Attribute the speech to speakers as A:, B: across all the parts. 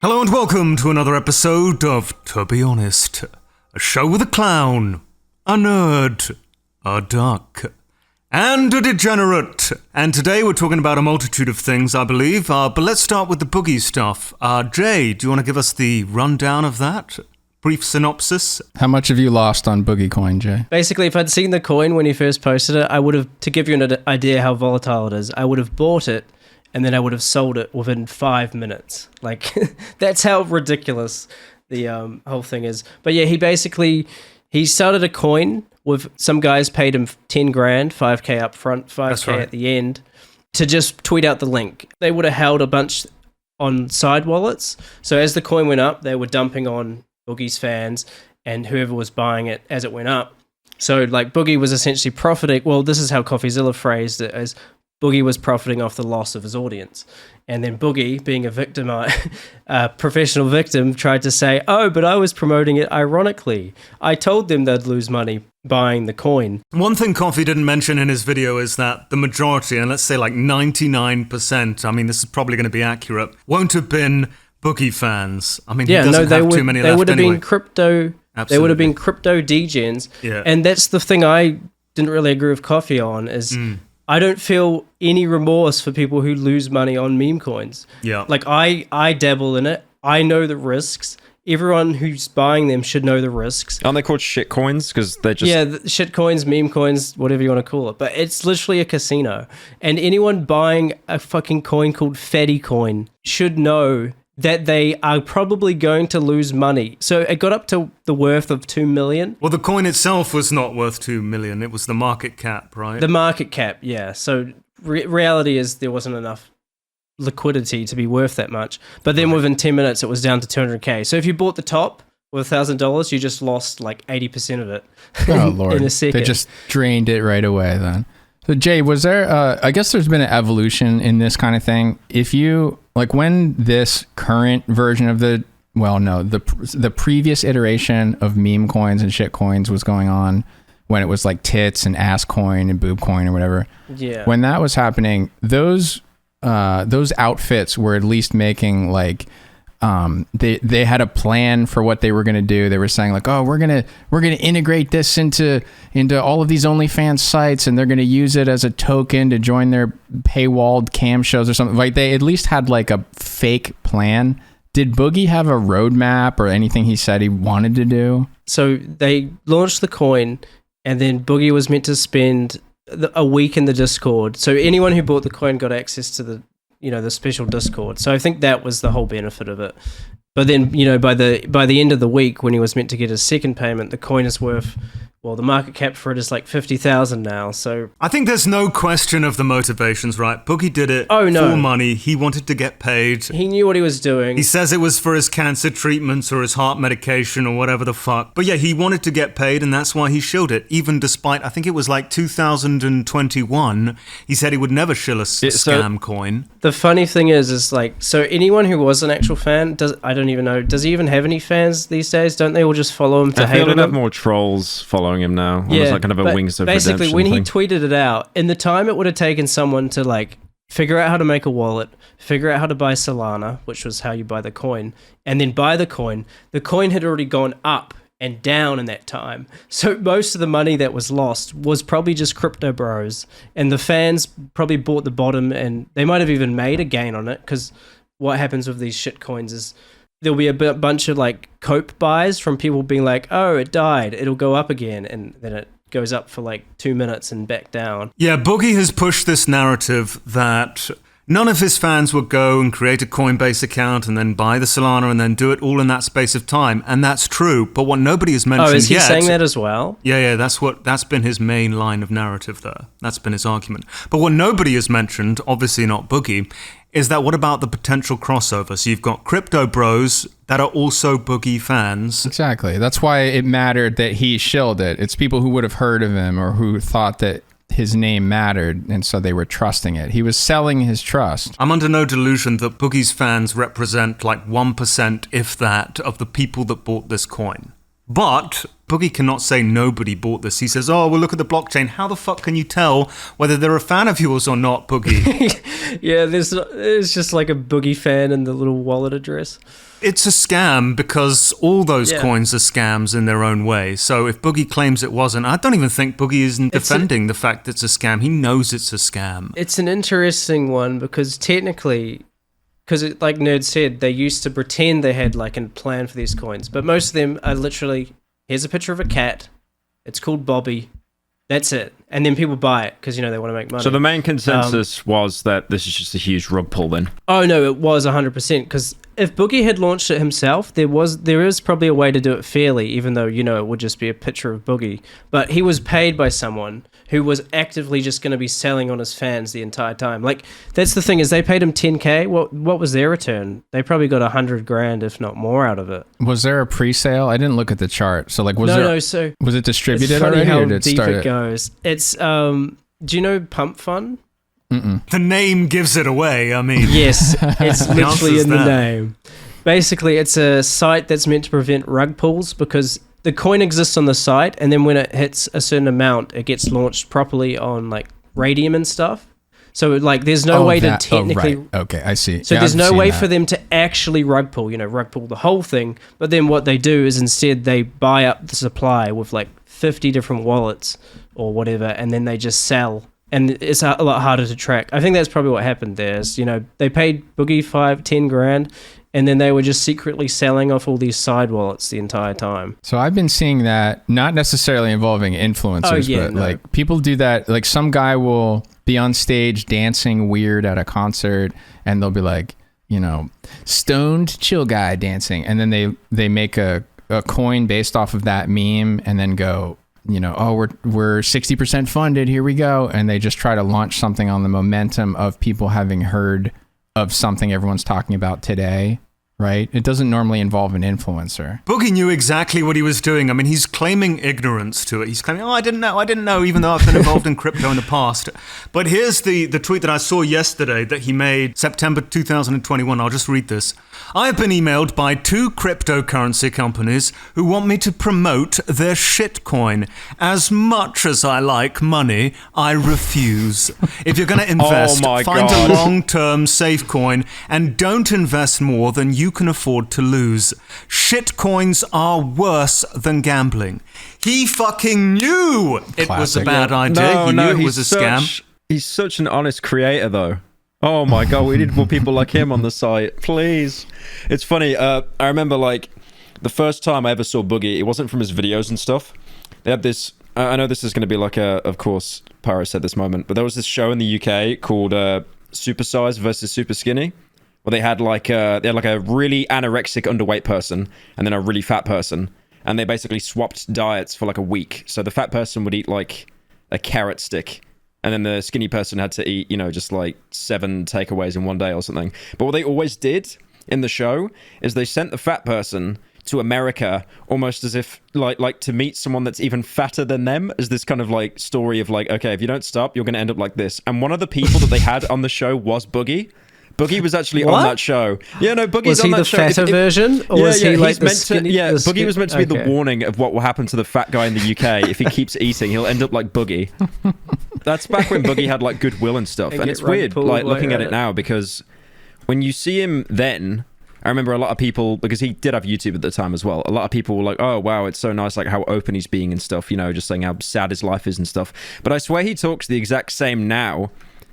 A: Hello and welcome to another episode of To Be Honest, a show with a clown, a nerd, a duck, and a degenerate. And today we're talking about a multitude of things, I believe, but let's start with the Boogie stuff. Jay, do you want to give us the rundown of that? Brief synopsis?
B: How much have you lost on Boogie coin, Jay?
C: Basically, if I'd seen the coin when he first posted it, I would have, to give you an idea how volatile it is, I would have bought it and then I would have sold it within 5 minutes. Like, that's how ridiculous the whole thing is. But yeah, he started a coin with some guys paid him 10 grand, 5K up front, 5K at the end, to just tweet out the link. They would have held a bunch on side wallets. So as the coin went up, they were dumping on Boogie's fans and whoever was buying it as it went up. So like Boogie was essentially profiting. Well, this is how CoffeeZilla phrased it as Boogie was profiting off the loss of his audience. And then Boogie, being a professional victim, tried to say, oh, but I was promoting it ironically. I told them they'd lose money buying the coin.
A: One thing Coffee didn't mention in his video is that the majority, and let's say like 99%, I mean, this is probably going to be accurate, won't have been Boogie fans. I mean, he doesn't have too many left anyway.
C: They would have been crypto.
A: Absolutely.
C: They would have been crypto degens.
A: Yeah.
C: And that's the thing I didn't really agree with Coffee on is I don't feel any remorse for people who lose money on meme coins.
A: Yeah.
C: Like I dabble in it. I know the risks. Everyone who's buying them should know the risks.
D: Aren't they called shit coins? Because they're just...
C: Yeah, shit coins, meme coins, whatever you want to call it. But it's literally a casino. And anyone buying a fucking coin called Fatty Coin should know that they are probably going to lose money. So it got up to the worth of 2 million.
A: Well, the coin itself was not worth 2 million. It was the market cap, right?
C: The market cap, yeah. So reality is there wasn't enough liquidity to be worth that much. But then within 10 minutes, it was down to 200K. So if you bought the top with $1,000, you just lost like 80% of it
B: Lord.
C: in a second.
B: They just drained it right away then. So Jay, was there, I guess there's been an evolution in this kind of thing. If you, like when this current version of the previous iteration of meme coins and shit coins was going on, when it was like tits and ass coin and boob coin or whatever.
C: Yeah.
B: When that was happening, those outfits were at least making like, they had a plan for what they were going to do. They were saying like, oh, we're going to integrate this into all of these OnlyFans sites, and they're going to use it as a token to join their paywalled cam shows or something. Like they at least had like a fake plan. Did Boogie have a roadmap or anything he said he wanted to do?
C: So they launched the coin, and then Boogie was meant to spend a week in the Discord. So anyone who bought the coin got access to the special Discord. So I think that was the whole benefit of it. But then, by the end of the week, when he was meant to get his second payment, the coin is worth, well, the market cap for it is like 50,000 now. So
A: I think there's no question of the motivations, right? Boogie did it
C: for
A: money. He wanted to get paid.
C: He knew what he was doing.
A: He says it was for his cancer treatments or his heart medication or whatever the fuck. But yeah, he wanted to get paid, and that's why he shilled it. Even despite, I think it was like 2021, he said he would never shill a scam coin.
C: The funny thing is like, so anyone who was an actual fan, I don't even know, does he even have any fans these days? Don't they all just follow him to hate him?
D: I feel like more trolls following him now. Yeah, almost like kind of a Wings of Redemption
C: basically, when he
D: thing.
C: tweeted it out, in the time it would have taken someone to like figure out how to make a wallet, figure out how to buy Solana, which was how you buy the coin, and then buy the coin had already gone up and down in that time. So most of the money that was lost was probably just crypto bros, and the fans probably bought the bottom, and they might have even made a gain on it, because what happens with these shit coins is there'll be a bunch of like cope buys from people being like, oh, it died, it'll go up again, and then it goes up for like 2 minutes and back down.
A: Yeah, Boogie has pushed this narrative that none of his fans would go and create a Coinbase account and then buy the Solana and then do it all in that space of time, and that's true. But what nobody has mentioned yet...
C: Oh, is he saying that as well?
A: Yeah, that's been his main line of narrative there. That's been his argument. But what nobody has mentioned, obviously not Boogie, is that what about the potential crossover? So you've got crypto bros that are also Boogie fans.
B: Exactly. That's why it mattered that he shilled it. It's people who would have heard of him or who thought that his name mattered, and so they were trusting it. He was selling his trust.
A: I'm under no delusion that Boogie's fans represent like 1%, if that, of the people that bought this coin. But Boogie cannot say nobody bought this. He says, oh, well, look at the blockchain. How the fuck can you tell whether they're a fan of yours or not, Boogie?
C: Yeah, there's just like a Boogie fan in the little wallet address.
A: It's a scam because all those coins are scams in their own way. So if Boogie claims it wasn't, I don't even think Boogie is defending the fact that it's a scam. He knows it's a scam.
C: It's an interesting one because technically, like Nerd said, they used to pretend they had like a plan for these coins, but most of them are literally, here's a picture of a cat, it's called Bobby, that's it. And then people buy it because, they want to make money.
D: So the main consensus was that this is just a huge rug pull then?
C: Oh, no, it was 100%. Because if Boogie had launched it himself, there is probably a way to do it fairly, even though, it would just be a picture of Boogie. But he was paid by someone who was actively just going to be selling on his fans the entire time. Like, that's the thing, is they paid him $10K. What was their return? They probably got $100,000, if not more, out of it.
B: Was there a pre-sale? I didn't look at the chart. So, like, was it distributed
C: it's funny
B: already,
C: how
B: or did it
C: deep
B: start?
C: It goes. It's do you know Pump Fun?
A: The name gives it away. I mean,
C: yes, it's literally in the
A: that.
C: name. Basically, it's a site that's meant to prevent rug pulls because the coin exists on the site, and then when it hits a certain amount, it gets launched properly on like Radium and stuff. So like, there's no way to technically.
B: Right. Okay, I see.
C: So there's no way for them to actually rug pull the whole thing. But then what they do is instead they buy up the supply with like 50 different wallets or whatever, and then they just sell. And it's a lot harder to track. I think that's probably what happened there. Is, they paid Boogie $10,000, and then they were just secretly selling off all these side wallets the entire time.
B: So I've been seeing that, not necessarily involving influencers, like people do that. Like some guy will be on stage dancing weird at a concert, and they'll be like, stoned chill guy dancing, and then they make a coin based off of that meme, and then go, oh, we're 60% funded, here we go. And they just try to launch something on the momentum of people having heard of something everyone's talking about today, right? It doesn't normally involve an influencer.
A: Boogie knew exactly what he was doing. I mean, he's claiming ignorance to it. He's claiming, I didn't know, even though I've been involved in crypto in the past. But here's the tweet that I saw yesterday that he made September 2021. I'll just read this. I have been emailed by 2 cryptocurrency companies who want me to promote their shitcoin. As much as I like money, I refuse. If you're going to invest, find a long-term safe coin and don't invest more than you can afford to lose. Shitcoins are worse than gambling. He fucking knew it was a bad idea. He knew it was a scam.
D: He's such an honest creator, though. Oh my god, we need more people like him on the site, please. It's funny, I remember like the first time I ever saw Boogie, it wasn't from his videos and stuff. They had this, I know this is going to be like of course, Pyro said this moment, but there was this show in the UK called Super Size versus Super Skinny, where they had like a really anorexic underweight person and then a really fat person, and they basically swapped diets for like a week. So the fat person would eat like a carrot stick, and then the skinny person had to eat, just like 7 takeaways in one day or something. But what they always did in the show is they sent the fat person to America almost as if like to meet someone that's even fatter than them, as this kind of like story of like, okay, if you don't stop, you're going to end up like this. And one of the people that they had on the show was Boogie. Boogie was actually on that show. Yeah, no, Boogie's on that show.
C: Was he the fatter version? Or was he like the skinny?
D: Yeah, Boogie was meant to be the warning of what will happen to the fat guy in the UK. If he keeps eating, he'll end up like Boogie. That's back when Boogie had like goodwill and stuff. And it's weird, like looking at it now, because when you see him then, I remember a lot of people, because he did have YouTube at the time as well, a lot of people were like, oh wow, it's so nice like how open he's being and stuff, just saying how sad his life is and stuff. But I swear he talks the exact same now,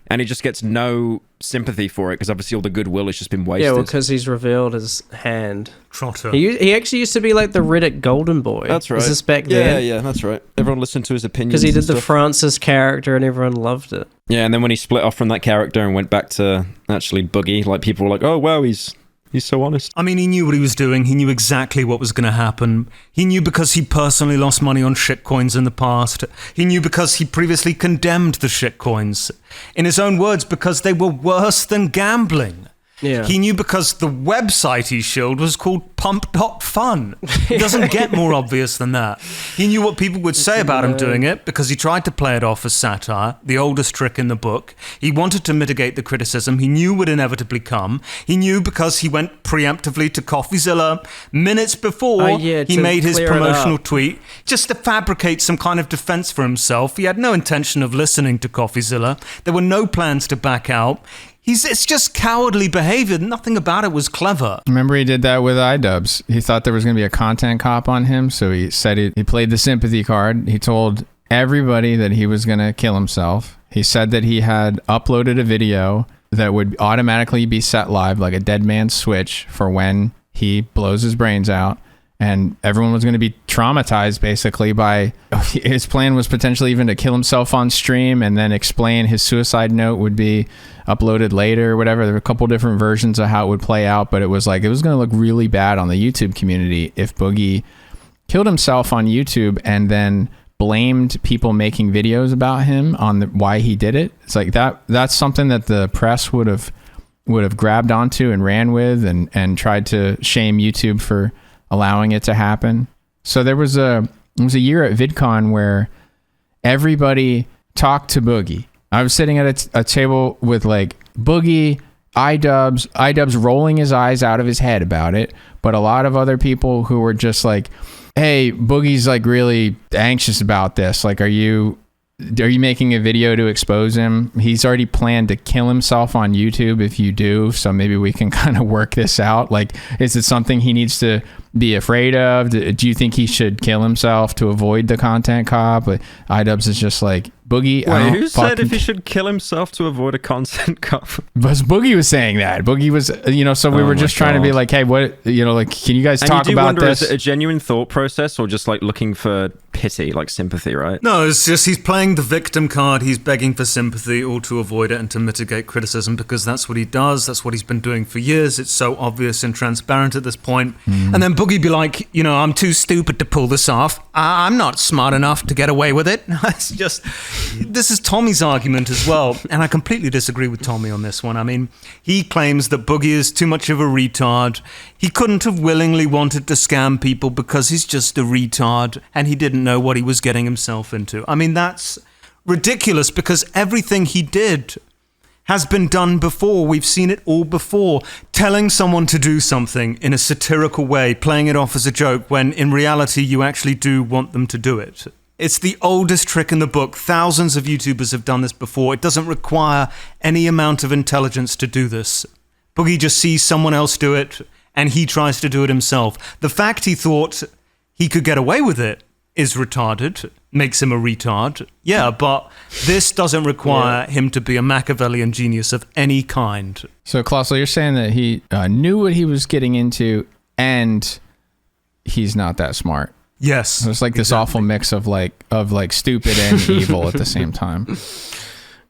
D: and he just gets no sympathy for it, because obviously all the goodwill has just been wasted.
C: Yeah, well, because he's revealed his hand.
A: Trotter.
C: He actually used to be like the Reddit golden boy.
D: That's right.
C: Was this back then?
D: Yeah, that's right. Everyone listened to his opinions.
C: Because he did the Francis character and everyone loved it.
D: Yeah, and then when he split off from that character and went back to actually Boogie, like people were like, oh wow, he's so honest.
A: I mean, he knew what he was doing. He knew exactly what was going to happen. He knew because he personally lost money on shitcoins in the past. He knew because he previously condemned the shitcoins. In his own words, because they were worse than gambling.
C: Yeah.
A: He knew because the website he shilled was called pump.fun. It doesn't get more obvious than that. He knew what people would say about him doing it because he tried to play it off as satire, the oldest trick in the book. He wanted to mitigate the criticism he knew would inevitably come. He knew because he went preemptively to CoffeeZilla minutes before he made his promotional tweet just to fabricate some kind of defense for himself. He had no intention of listening to CoffeeZilla. There were no plans to back out. It's just cowardly behavior. Nothing about it was clever.
B: Remember he did that with iDubbbz. He thought there was going to be a content cop on him, so he said he played the sympathy card. He told everybody that he was going to kill himself. He said that he had uploaded a video that would automatically be set live like a dead man's switch for when he blows his brains out. And everyone was going to be traumatized basically by his plan was potentially even to kill himself on stream and then explain his suicide note would be uploaded later or whatever. There were a couple different versions of how it would play out, but it was like, it was going to look really bad on the YouTube community if Boogie killed himself on YouTube and then blamed people making videos about him on why he did it. It's like that's something that the press would have grabbed onto and ran with and tried to shame YouTube for allowing it to happen. So it was a year at VidCon where everybody talked to Boogie. I was sitting at a table with like Boogie, iDubbbz rolling his eyes out of his head about it, but a lot of other people who were just like, hey, Boogie's like really anxious about this. Like, are you making a video to expose him? He's already planned to kill himself on YouTube if you do. So maybe we can kind of work this out. Like, is it something he needs to be afraid of? Do you think he should kill himself to avoid the content cop? But iDubbbz is just like, Boogie.
D: Wait, who said if he should kill himself to avoid a content cop?
B: But Boogie was saying that. Boogie was, so we were just trying to be like, hey, what, like, can you guys talk about this?
D: Is it a genuine thought process or just like looking for pity, like sympathy, right?
A: No, it's just he's playing the victim card. He's begging for sympathy, all to avoid it and to mitigate criticism, because that's what he does. That's what he's been doing for years. It's so obvious and transparent at this point. And then Boogie be like, I'm too stupid to pull this off. I'm not smart enough to get away with it. It's just, this is Tommy's argument as well. And I completely disagree with Tommy on this one. I mean, he claims that Boogie is too much of a retard. He couldn't have willingly wanted to scam people because he's just a retard and he didn't know what he was getting himself into. I mean, that's ridiculous because everything he did has been done before. We've seen it all before. Telling someone to do something in a satirical way, playing it off as a joke, when in reality you actually do want them to do it. It's the oldest trick in the book. Thousands of YouTubers have done this before. It doesn't require any amount of intelligence to do this. Boogie just sees someone else do it, and he tries to do it himself. The fact he thought he could get away with it is retarded, makes him a retard. Yeah, but this doesn't require him to be a Machiavellian genius of any kind.
B: So, Colossal, you're saying that he knew what he was getting into, and he's not that smart.
A: Yes.
B: So it's like this awful mix of like stupid and evil at the same time.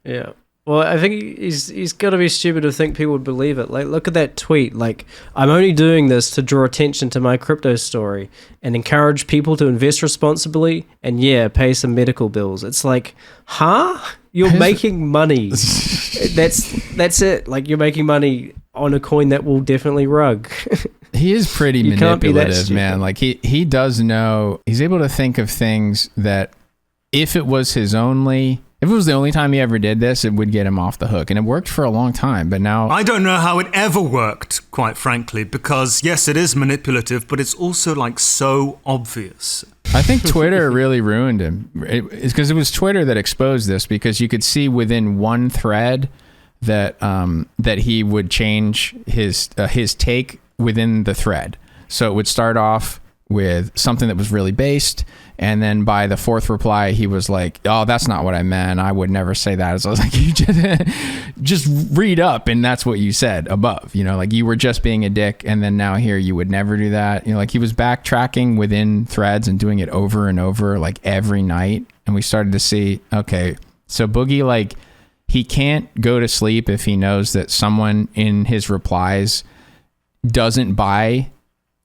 C: Yeah. Well, I think he's got to be stupid to think people would believe it. Like, look at that tweet. Like, I'm only doing this to draw attention to my crypto story and encourage people to invest responsibly and, pay some medical bills. It's like, huh? You're making money. That's it. Like, you're making money on a coin that will definitely rug.
B: He is pretty manipulative, man. Like, he does know. He's able to think of things that if it was the only time he ever did this, it would get him off the hook. And it worked for a long time, but now...
A: I don't know how it ever worked, quite frankly, because, yes, it is manipulative, but it's also, like, so obvious.
B: I think Twitter really ruined him. It's because it was Twitter that exposed this, because you could see within one thread that he would change his take within the thread. So it would start off with something that was really based, and then by the fourth reply he was like, oh, that's not what I meant, I would never say that. So I was like, you just read up and that's what you said above, like you were just being a dick, and then now here you would never do that. Like he was backtracking within threads and doing it over and over, like every night. And we started to see, okay, so Boogie, like, he can't go to sleep if he knows that someone in his replies doesn't buy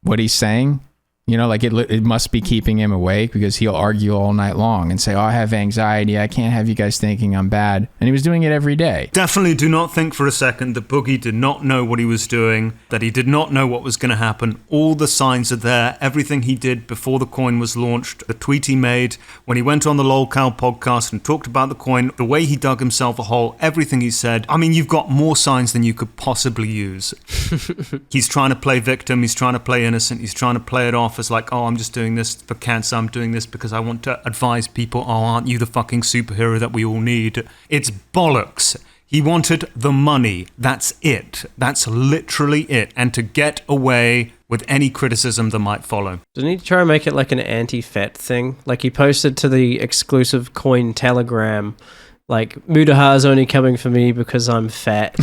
B: what he's saying. Like it must be keeping him awake, because he'll argue all night long and say, oh, I have anxiety, I can't have you guys thinking I'm bad. And he was doing it every day.
A: Definitely do not think for a second that Boogie did not know what he was doing, that he did not know what was going to happen. All the signs are there. Everything he did before the coin was launched, the tweet he made when he went on the LolCow podcast and talked about the coin, the way he dug himself a hole, everything he said. I mean, you've got more signs than you could possibly use. He's trying to play victim, he's trying to play innocent, he's trying to play it off as like, oh, I'm just doing this for cancer, I'm doing this because I want to advise people, oh, aren't you the fucking superhero that we all need? It's bollocks. He wanted the money. That's it. That's literally it. And to get away with any criticism that might follow.
C: Didn't he try and make it like an anti-fat thing? Like he posted to the exclusive coin telegram, like, Mudahar's only coming for me because I'm fat.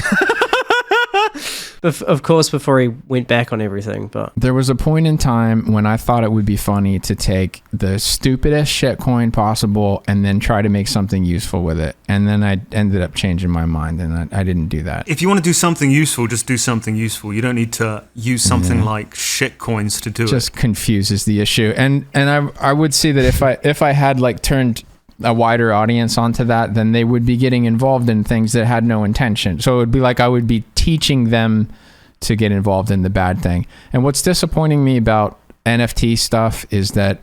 C: Of course, before he went back on everything, but
B: there was a point in time when I thought it would be funny to take the stupidest shitcoin possible and then try to make something useful with it. And then I ended up changing my mind, and I didn't do that.
A: If you want to do something useful, just do something useful. You don't need to use something like shitcoins to do it.
B: Just confuses the issue. And I would see that if I had like turned a wider audience onto that, then they would be getting involved in things that had no intention. So it would be like I would be teaching them to get involved in the bad thing. And what's disappointing me about NFT stuff is that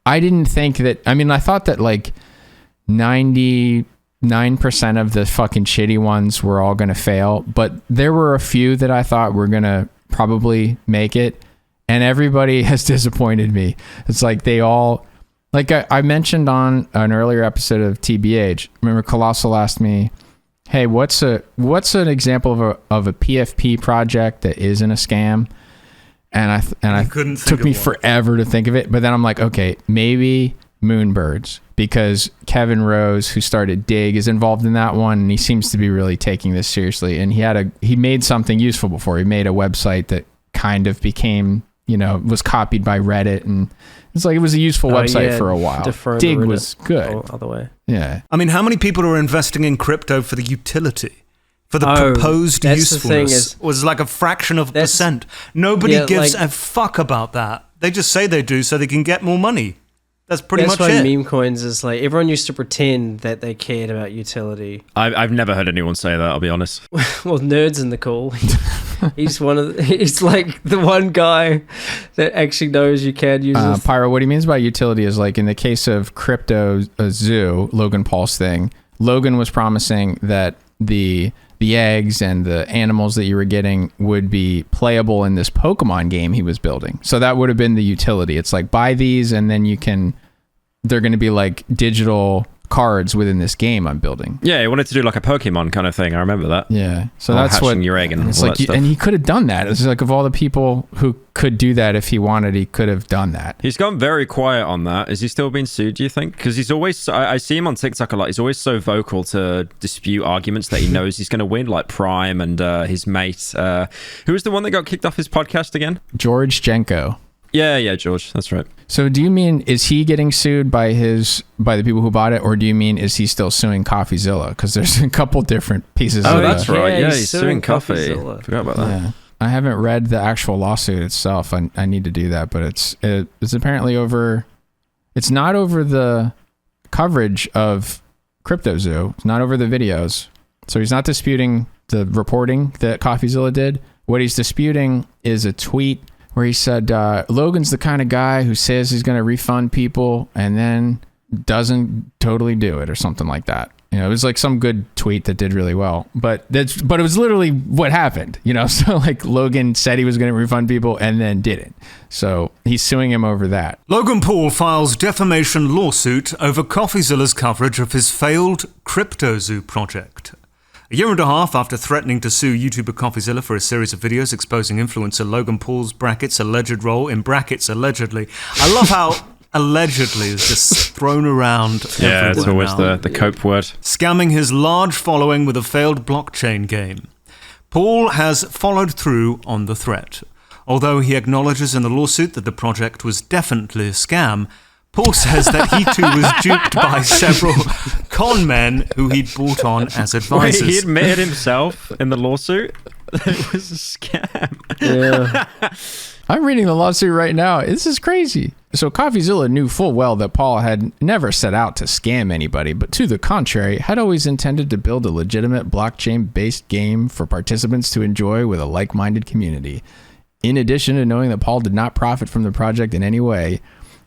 B: I didn't think that, I mean, I thought that like 99% of the fucking shitty ones were all going to fail, but there were a few that I thought were going to probably make it, and everybody has disappointed me. It's like they all, like I mentioned on an earlier episode of TBH, remember Colossal asked me, hey, what's an example of a PFP project that isn't a scam? And I took me forever to think of it. But then I'm like, okay, maybe Moonbirds, because Kevin Rose, who started Dig, is involved in that one, and he seems to be really taking this seriously. And he made something useful before. He made a website that kind of became, was copied by Reddit, and it's like it was a useful website for a while. Dig was good.
C: Other way.
B: Yeah.
A: I mean, how many people are investing in crypto for the utility? For the proposed usefulness was like a fraction of a percent. Nobody gives a fuck about that. They just say they do so they can get more money. That's pretty much it.
C: That's why meme coins is like, everyone used to pretend that they cared about utility.
D: I've never heard anyone say that, I'll be honest.
C: Well, Nerd's in the call. He's like the one guy that actually knows you can use it.
B: Pyro, what he means by utility is like in the case of Crypto Zoo, Logan Paul's thing, Logan was promising that the eggs and the animals that you were getting would be playable in this Pokemon game he was building. So that would have been the utility. It's like, buy these and then they're going to be like digital cards within this game I'm building.
D: Yeah, he wanted to do like a Pokemon kind of thing. I remember that.
B: Yeah. So that's what
D: your egg and
B: it's
D: all
B: like,
D: that stuff.
B: and he could have done that. It's like, of all the people who could do that if he wanted, he could have done that.
D: He's gone very quiet on that. Is he still being sued, do you think? Because he's always, I see him on TikTok a lot. He's always so vocal to dispute arguments that he knows he's going to win, like Prime and his mate. Who was the one that got kicked off his podcast again?
B: George Jenko.
D: Yeah, George. That's right.
B: So do you mean, is he getting sued by the people who bought it, or do you mean, is he still suing CoffeeZilla? Because there's a couple different pieces of
D: that's right. Yeah, he's suing Coffee.
C: CoffeeZilla.
D: Forgot about that.
B: Yeah. I haven't read the actual lawsuit itself. I need to do that, but it's apparently over. It's not over the coverage of Crypto Zoo. It's not over the videos. So he's not disputing the reporting that CoffeeZilla did. What he's disputing is a tweet where he said, Logan's the kind of guy who says he's going to refund people and then doesn't totally do it, or something like that. It was like some good tweet that did really well, but it was literally what happened, So like Logan said he was going to refund people and then didn't. So he's suing him over that.
A: Logan Paul files defamation lawsuit over CoffeeZilla's coverage of his failed Crypto Zoo project. A year and a half after threatening to sue YouTuber CoffeeZilla for a series of videos exposing influencer Logan Paul's alleged role in allegedly. I love how allegedly is just thrown around everywhere.
D: Yeah, it's always the cope word.
A: Scamming his large following with a failed blockchain game. Paul has followed through on the threat. Although he acknowledges in the lawsuit that the project was definitely a scam, Paul says that he too was duped by several con men who he'd brought on as advisors.
D: Wait, he admitted himself in the lawsuit that it was a scam.
C: Yeah.
B: I'm reading the lawsuit right now. This is crazy. So CoffeeZilla knew full well that Paul had never set out to scam anybody, but to the contrary, had always intended to build a legitimate blockchain-based game for participants to enjoy with a like-minded community. In addition to knowing that Paul did not profit from the project in any way,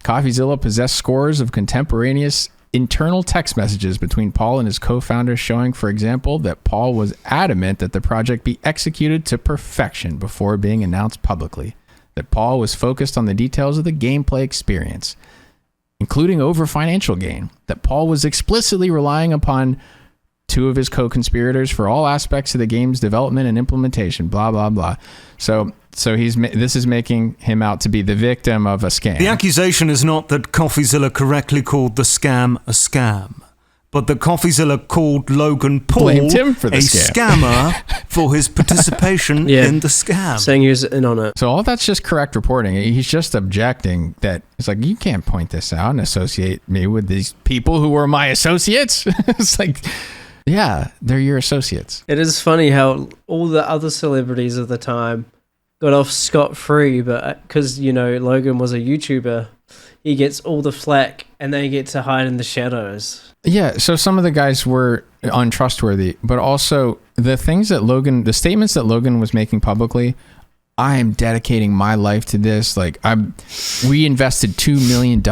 B: CoffeeZilla possessed scores of contemporaneous internal text messages between Paul and his co-founders showing, for example, that Paul was adamant that the project be executed to perfection before being announced publicly, that Paul was focused on the details of the gameplay experience, including over financial gain, that Paul was explicitly relying upon two of his co-conspirators for all aspects of the game's development and implementation, blah, blah, blah. So this is making him out to be the victim of a scam.
A: The accusation is not that CoffeeZilla correctly called the scam a scam, but that CoffeeZilla called Logan Paul
B: Blamed him for the
A: scammer for his participation in the scam.
C: Saying he was in on it.
B: So all that's just correct reporting. He's just objecting that it's like, you can't point this out and associate me with these people who were my associates. It's like, yeah, they're your associates.
C: It is funny how all the other celebrities of the time got off scot-free, but because, Logan was a YouTuber, he gets all the flack and they get to hide in the shadows.
B: Yeah, so some of the guys were untrustworthy, but also the statements that Logan was making publicly, I am dedicating my life to this. Like, we invested $2 million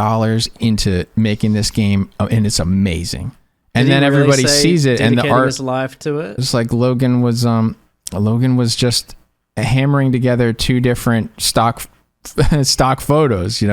B: into making this game, and it's amazing. And then everybody sees it, and the art,
C: his life to it.
B: It's like Logan was just hammering together two different stock photos,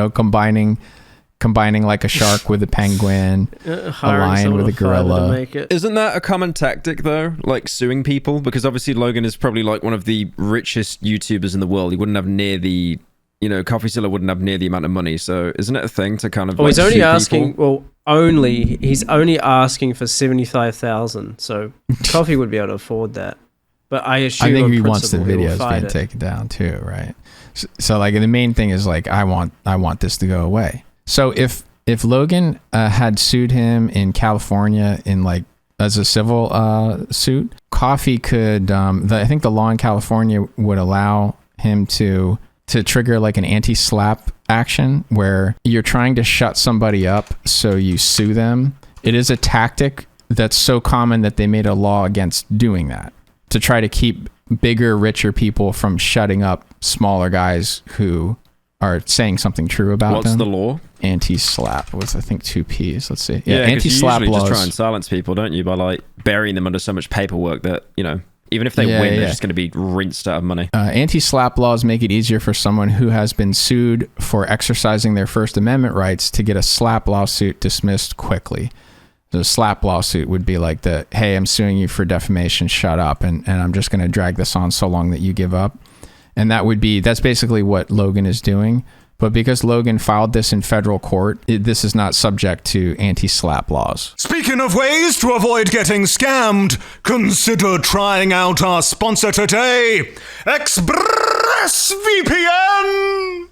B: combining like a shark with a penguin, a lion with a gorilla.
D: Isn't that a common tactic though? Like suing people? Because obviously Logan is probably like one of the richest YouTubers in the world. He wouldn't have near the, CoffeeZilla wouldn't have near the amount of money. So isn't it a thing to kind of
C: he's only
D: sue
C: asking,
D: people?
C: he's only asking for 75,000. So Coffee would be able to afford that. But I assume
B: I think he wants the videos being taken down too, right? So like the main thing is like, I want this to go away. So if Logan had sued him in California in like as a civil suit, Coffee could I think the law in California would allow him to trigger like an anti-slap action where you're trying to shut somebody up, so you sue them. It is a tactic that's so common that they made a law against doing that to try to keep bigger, richer people from shutting up smaller guys who are saying something true about them.
D: What's the law?
B: Anti-slap was, I think, 2 P's. Let's see.
D: Yeah,
B: anti-slap
D: you usually
B: laws.
D: just try and silence people, don't you? By like burying them under so much paperwork that, even if they win, they're just going to be rinsed out of money.
B: Anti-slap laws make it easier for someone who has been sued for exercising their First Amendment rights to get a slap lawsuit dismissed quickly. The slap lawsuit would be like hey, I'm suing you for defamation, shut up, and I'm just going to drag this on so long that you give up. And that's basically what Logan is doing. But because Logan filed this in federal court, this is not subject to anti-slap laws.
A: Speaking of ways to avoid getting scammed, consider trying out our sponsor today, ExpressVPN!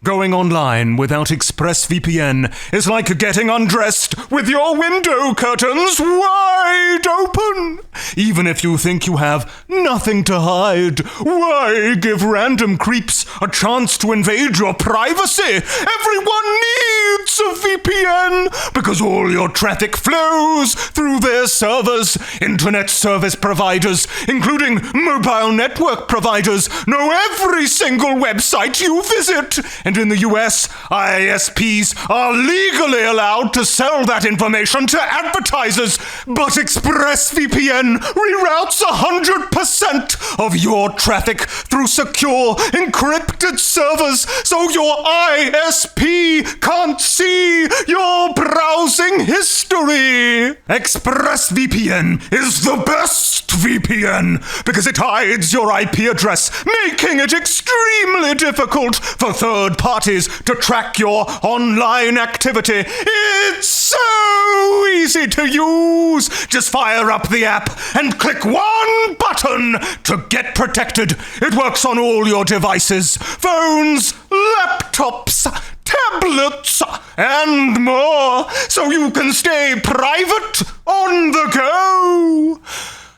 A: Going online without ExpressVPN is like getting undressed with your window curtains wide open. Even if you think you have nothing to hide, why give random creeps a chance to invade your privacy? Everyone needs a VPN because all your traffic flows through their servers. Internet service providers, including mobile network providers, know every single website you visit. And in the US, ISPs are legally allowed to sell that information to advertisers, but ExpressVPN reroutes 100% of your traffic through secure, encrypted servers, so your ISP can't see your browsing history. ExpressVPN is the best VPN because it hides your IP address, making it extremely difficult for third parties to track your online activity. It's so easy to use. Just fire up the app and click one button to get protected. It works on all your devices, phones, laptops, tablets, and more, so you can stay private on the go.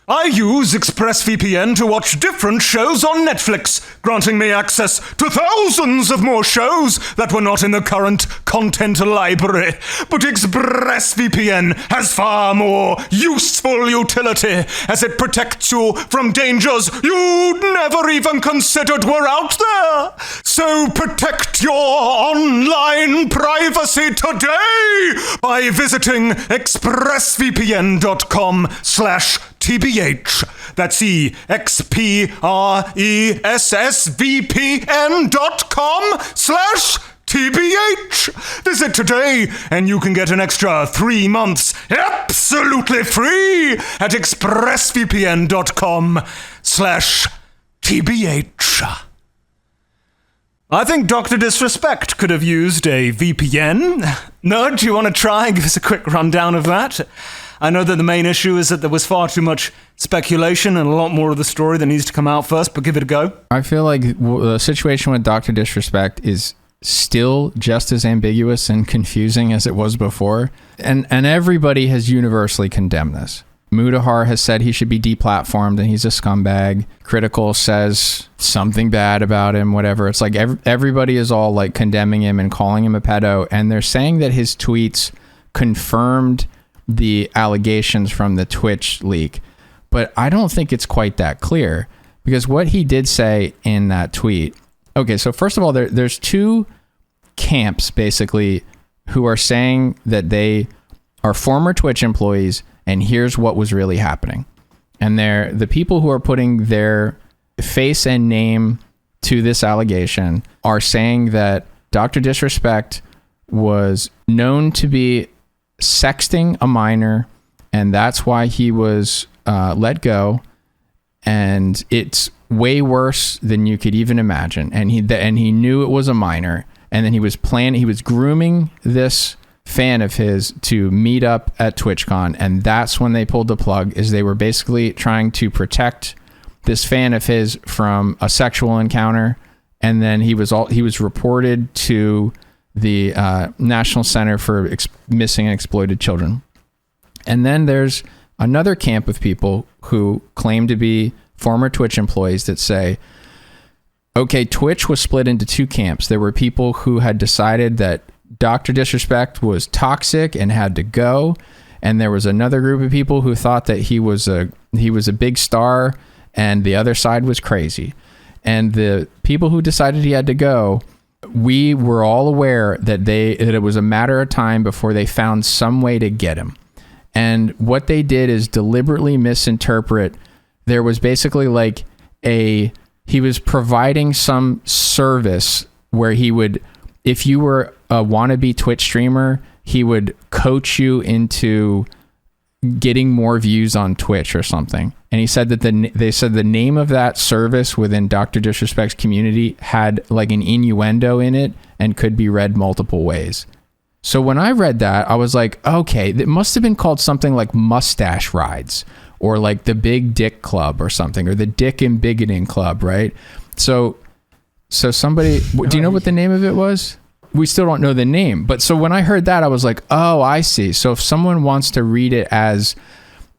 A: I use ExpressVPN to watch different shows on Netflix, granting me access to thousands of more shows that were not in the current content library. But ExpressVPN has far more useful utility, as it protects you from dangers you'd never even considered were out there. So protect your online privacy today by visiting expressvpn.com/TBH. That's EXPRESSVPN.com/TBH. This Visit today and you can get an extra 3 months absolutely free at expressvpn.com/TBH. I think Dr. Disrespect could have used a VPN. Nerd, do you want to try and give us a quick rundown of that? I know that the main issue is that there was far too much speculation and a lot more of the story that needs to come out first, but give it a go.
B: I feel like the situation with Dr. Disrespect is still just as ambiguous and confusing as it was before. And everybody has universally condemned this. Mudahar has said he should be deplatformed and he's a scumbag. Critical says something bad about him, whatever. It's like everybody is all like condemning him and calling him a pedo. And they're saying that his tweets confirmed the allegations from the Twitch leak. But I don't think it's quite that clear, because what he did say in that tweet. Okay, so first of all, there's two camps basically who are saying that they are former Twitch employees and here's what was really happening. And they're the people who are putting their face and name to this allegation are saying that Dr. Disrespect was known to be sexting a minor, and that's why he was let go. And it's way worse than you could even imagine. And he knew it was a minor. And then he was grooming this fan of his to meet up at TwitchCon, and that's when they pulled the plug. Is they were basically trying to protect this fan of his from a sexual encounter, and then he was reported to the National Center for Missing and Exploited Children. And then there's another camp of people who claim to be former Twitch employees that say, okay, Twitch was split into two camps. There were people who had decided that Dr. Disrespect was toxic and had to go, and there was another group of people who thought that he was a big star and the other side was crazy. And the people who decided he had to go, we were all aware that it was a matter of time before they found some way to get him. And what they did is deliberately misinterpret. There was basically like he was providing some service where he would, if you were a wannabe Twitch streamer, he would coach you into getting more views on Twitch or something. And he said that they said the name of that service within Dr. Disrespect's community had like an innuendo in it and could be read multiple ways. So when I read that, I was like, okay, it must have been called something like Mustache Rides or like the Big Dick Club or something, or the Dick and Bigoting Club, right? So somebody, do you know what the name of it was? We still don't know the name. But so when I heard that, I was like, oh, I see. So if someone wants to read it as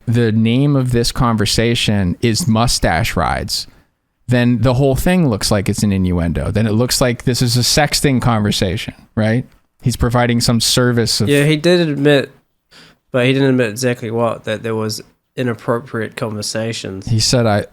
B: the name of this conversation is Mustache Rides, then the whole thing looks like it's an innuendo. Then it looks like this is a sexting conversation, right? He's providing some service.
C: Yeah, he did admit, but he didn't admit exactly what, that there was inappropriate conversations.
B: He said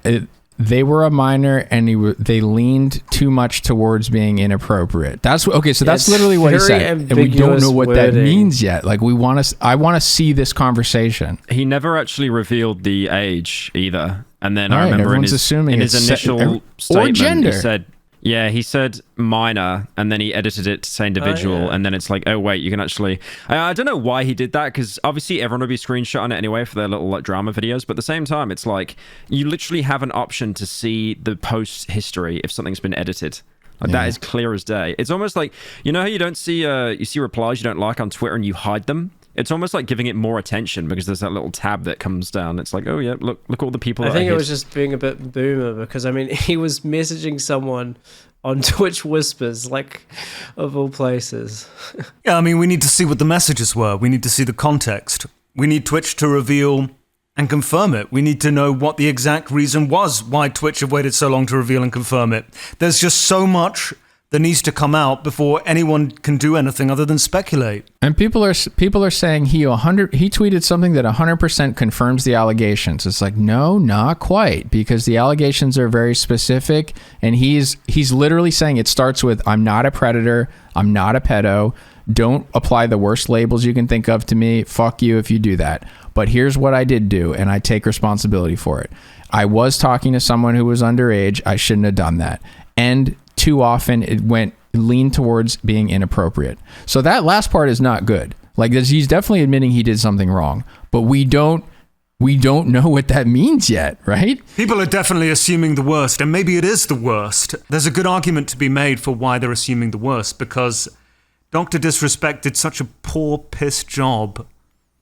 B: they were a minor and they leaned too much towards being inappropriate. That's okay. So that's literally what he said, and we don't know what that means yet. Like I want to see this conversation.
D: He never actually revealed the age either. And then I remember in his initial statement, he said minor, and then he edited it to say individual, and then it's like, oh wait, you can actually. I don't know why he did that, because obviously everyone would be screenshotting it anyway for their little like drama videos. But at the same time, it's like you literally have an option to see the post history if something's been edited. Like that is clear as day. It's almost like, you know how you don't see you see replies you don't like on Twitter and you hide them. It's almost like giving it more attention because there's that little tab that comes down. It's like, oh yeah, look all the people.
C: I think it was just being a bit boomer, because I mean he was messaging someone on Twitch Whispers, like, of all places.
A: Yeah, I mean, we need to see what the messages were. We need to see the context. We need Twitch to reveal and confirm it. We need to know what the exact reason was why Twitch have waited so long to reveal and confirm it. There's just so much that needs to come out before anyone can do anything other than speculate.
B: And people are saying he tweeted something that 100% confirms the allegations. It's like, no, not quite, because the allegations are very specific, and he's literally saying it starts with, I'm not a predator, I'm not a pedo, don't apply the worst labels you can think of to me, fuck you if you do that. But here's what I did do, and I take responsibility for it. I was talking to someone who was underage, I shouldn't have done that. And too often it went lean towards being inappropriate. So that last part is not good. Like, he's definitely admitting he did something wrong, but we don't know what that means yet, right?
A: People are definitely assuming the worst, and maybe it is the worst. There's a good argument to be made for why they're assuming the worst, because Dr. Disrespect did such a poor, piss job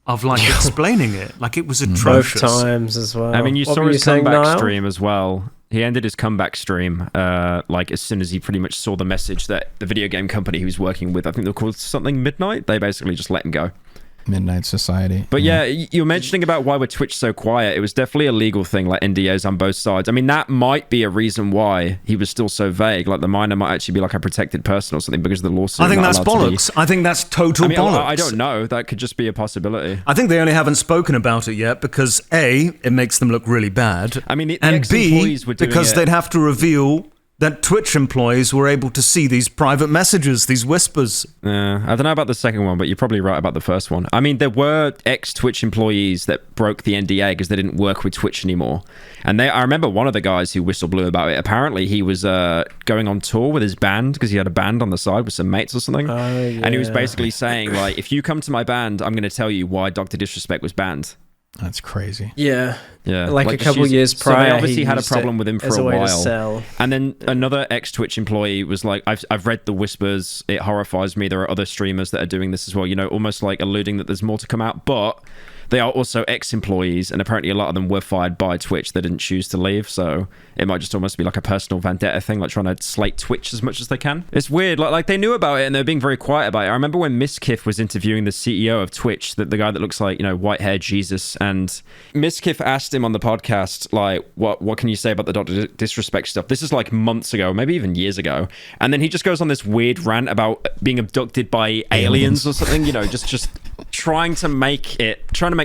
A: of, like, explaining it. Like, it was atrocious.
C: Both times as well.
D: I mean, you
C: What
D: saw
C: were
D: his
C: saying,
D: comeback
C: Niall?
D: stream as well. He ended his comeback stream, like, as soon as he pretty much saw the message that the video game company he was working with, I think they were called something Midnight, they basically just let him go.
B: Midnight Society.
D: But yeah, you were mentioning about why were Twitch so quiet. It was definitely a legal thing, like NDAs on both sides. I mean, that might be a reason why he was still so vague. Like, the minor might actually be like a protected person or something because of the lawsuit.
A: I think that's bollocks. I think that's total bollocks.
D: I don't know. That could just be a possibility.
A: I think they only haven't spoken about it yet because A, it makes them look really bad.
D: I mean, the
A: and B,
D: ex-employees were doing
A: because
D: it.
A: they'd have to reveal that Twitch employees were able to see these private messages, these whispers.
D: I don't know about the second one, but you're probably right about the first one. I mean, there were ex-Twitch employees that broke the NDA because they didn't work with Twitch anymore. And I remember one of the guys who whistle blew about it. Apparently, he was going on tour with his band because he had a band on the side with some mates or something. And he was basically saying, like, if you come to my band, I'm going to tell you why Dr. Disrespect was banned.
B: That's crazy.
D: Yeah.
C: Like a couple years prior,
D: so they obviously
C: he
D: had a
C: used
D: problem
C: it
D: with him for
C: as
D: a
C: way to
D: while.
C: sell.
D: And then another ex-Twitch employee was like, I've read the whispers. It horrifies me. There are other streamers that are doing this as well. You know, almost like alluding that there's more to come out. But they are also ex-employees, and apparently a lot of them were fired by Twitch. They didn't choose to leave, so it might just almost be like a personal vendetta thing, like trying to slate Twitch as much as they can. It's weird. Like they knew about it, and they were being very quiet about it. I remember when Miskiff was interviewing the CEO of Twitch, the guy that looks like, you know, white-haired Jesus, and Miskiff asked him on the podcast, like, what can you say about the Dr. Disrespect stuff? This is like months ago, maybe even years ago. And then he just goes on this weird rant about being abducted by aliens or something, you know, just trying to make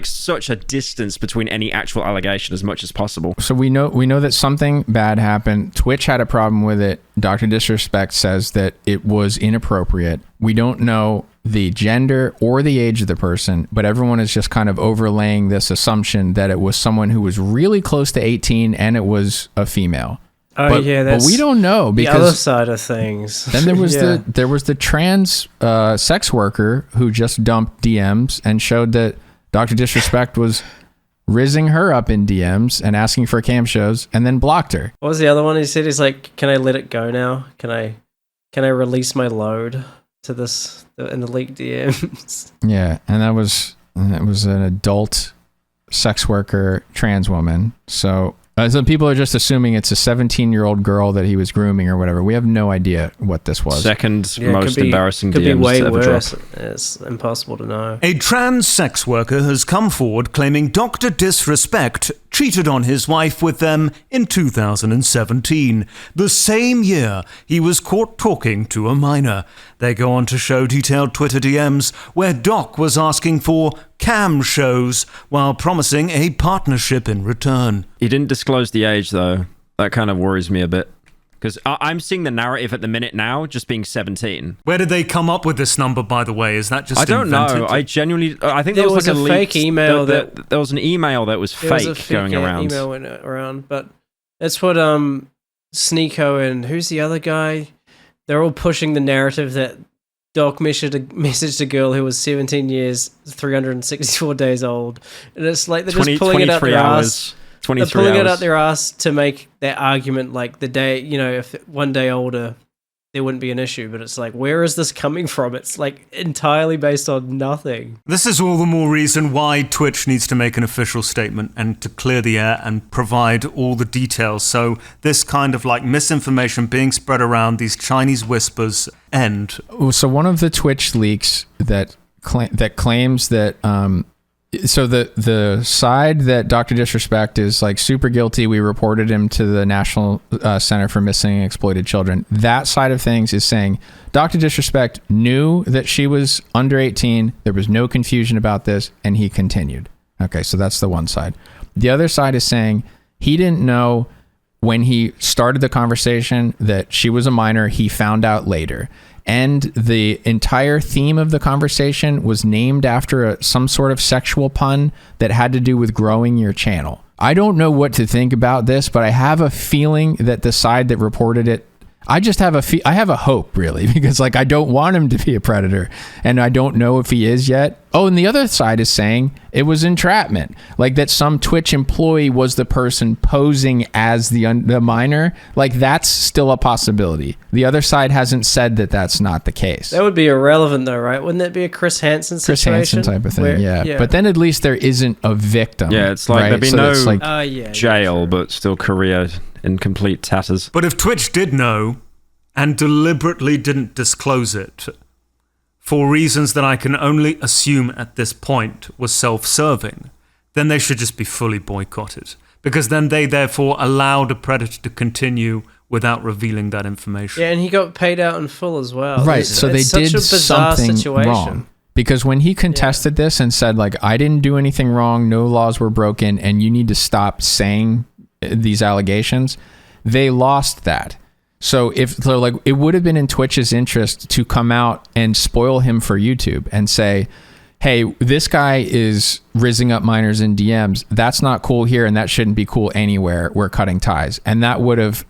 D: such a distance between any actual allegation as much as possible.
B: So we know that something bad happened. Twitch had a problem with it. Dr. Disrespect says that it was inappropriate. We don't know the gender or the age of the person, but everyone is just kind of overlaying this assumption that it was someone who was really close to 18 and it was a female.
C: Oh,
B: but,
C: yeah, that's
B: but we don't know because
C: the other side of things.
B: Then there was the trans sex worker who just dumped DMs and showed that Dr. Disrespect was rizzing her up in DMs and asking for cam shows and then blocked her.
C: What was the other one he said? He's like, can I let it go now? Can I release my load to this in the leaked DMs?
B: Yeah, and that was an adult sex worker trans woman. So some people are just assuming it's a 17-year-old girl that he was grooming or whatever. We have no idea what this was.
D: Second most embarrassing
C: could
D: DMs
C: be way
D: to ever
C: worse.
D: drop.
C: It's impossible to know.
A: A trans sex worker has come forward claiming Dr. Disrespect cheated on his wife with them in 2017, the same year he was caught talking to a minor. They go on to show detailed Twitter DMs where Doc was asking for cam shows while promising a partnership in return.
D: He didn't disclose the age, though. That kind of worries me a bit. Because I'm seeing the narrative at the minute now just being 17.
A: Where did they come up with this number, by the way? Is that just
D: I don't
A: invented?
D: know. I genuinely... I think
C: There
D: there was
C: was
D: like
C: a
D: leaked-
C: fake email
D: there
C: that-
D: there was an email that was fake going around.
C: Email went around, but that's what Sneeko and who's the other guy? They're all pushing the narrative that Doc messaged a girl who was 17 years, 364 days old, and it's like they're just pulling it out their ass.
D: 23
C: They're pulling
D: hours.
C: it out their ass to make that argument, like the day, you know, if one day older, there wouldn't be an issue. But it's like, where is this coming from? It's like entirely based on nothing.
A: This is all the more reason why Twitch needs to make an official statement and to clear the air and provide all the details. So this kind of like misinformation being spread around, these Chinese whispers end.
B: So one of the Twitch leaks that claims that so the side that Dr. Disrespect is like super guilty, we reported him to the National Center for Missing and Exploited Children. That side of things is saying Dr. Disrespect knew that she was under 18. There was no confusion about this, and he continued. Okay, so that's the one side. The other side is saying he didn't know when he started the conversation that she was a minor. He found out later. And the entire theme of the conversation was named after some sort of sexual pun that had to do with growing your channel. I don't know what to think about this, but I have a feeling that the side that reported it I just have I have a hope, really, because like I don't want him to be a predator, and I don't know if he is yet. Oh, and the other side is saying it was entrapment, like that some Twitch employee was the person posing as the minor. Like that's still a possibility. The other side hasn't said that that's not the case.
C: That would be irrelevant, though, right? Wouldn't that be a Chris Hansen situation?
B: Chris Hansen type of thing, yeah. But then at least there isn't a victim.
D: Yeah, it's like
B: right?
D: there'd be
B: So
D: no
B: it's like,
D: jail, but still career in complete tatters.
A: But if Twitch did know and deliberately didn't disclose it for reasons that I can only assume at this point was self-serving, then they should just be fully boycotted, because then they therefore allowed a predator to continue without revealing that information.
C: Yeah, and he got paid out in full as well.
B: right, so they did something wrong. Because when he contested this and said, like, I didn't do anything wrong, no laws were broken, and you need to stop saying these allegations, they lost that. So it would have been in Twitch's interest to come out and spoil him for YouTube and say, hey, this guy is rizzing up minors in DMs. That's not cool here, and that shouldn't be cool anywhere. We're cutting ties. And that would have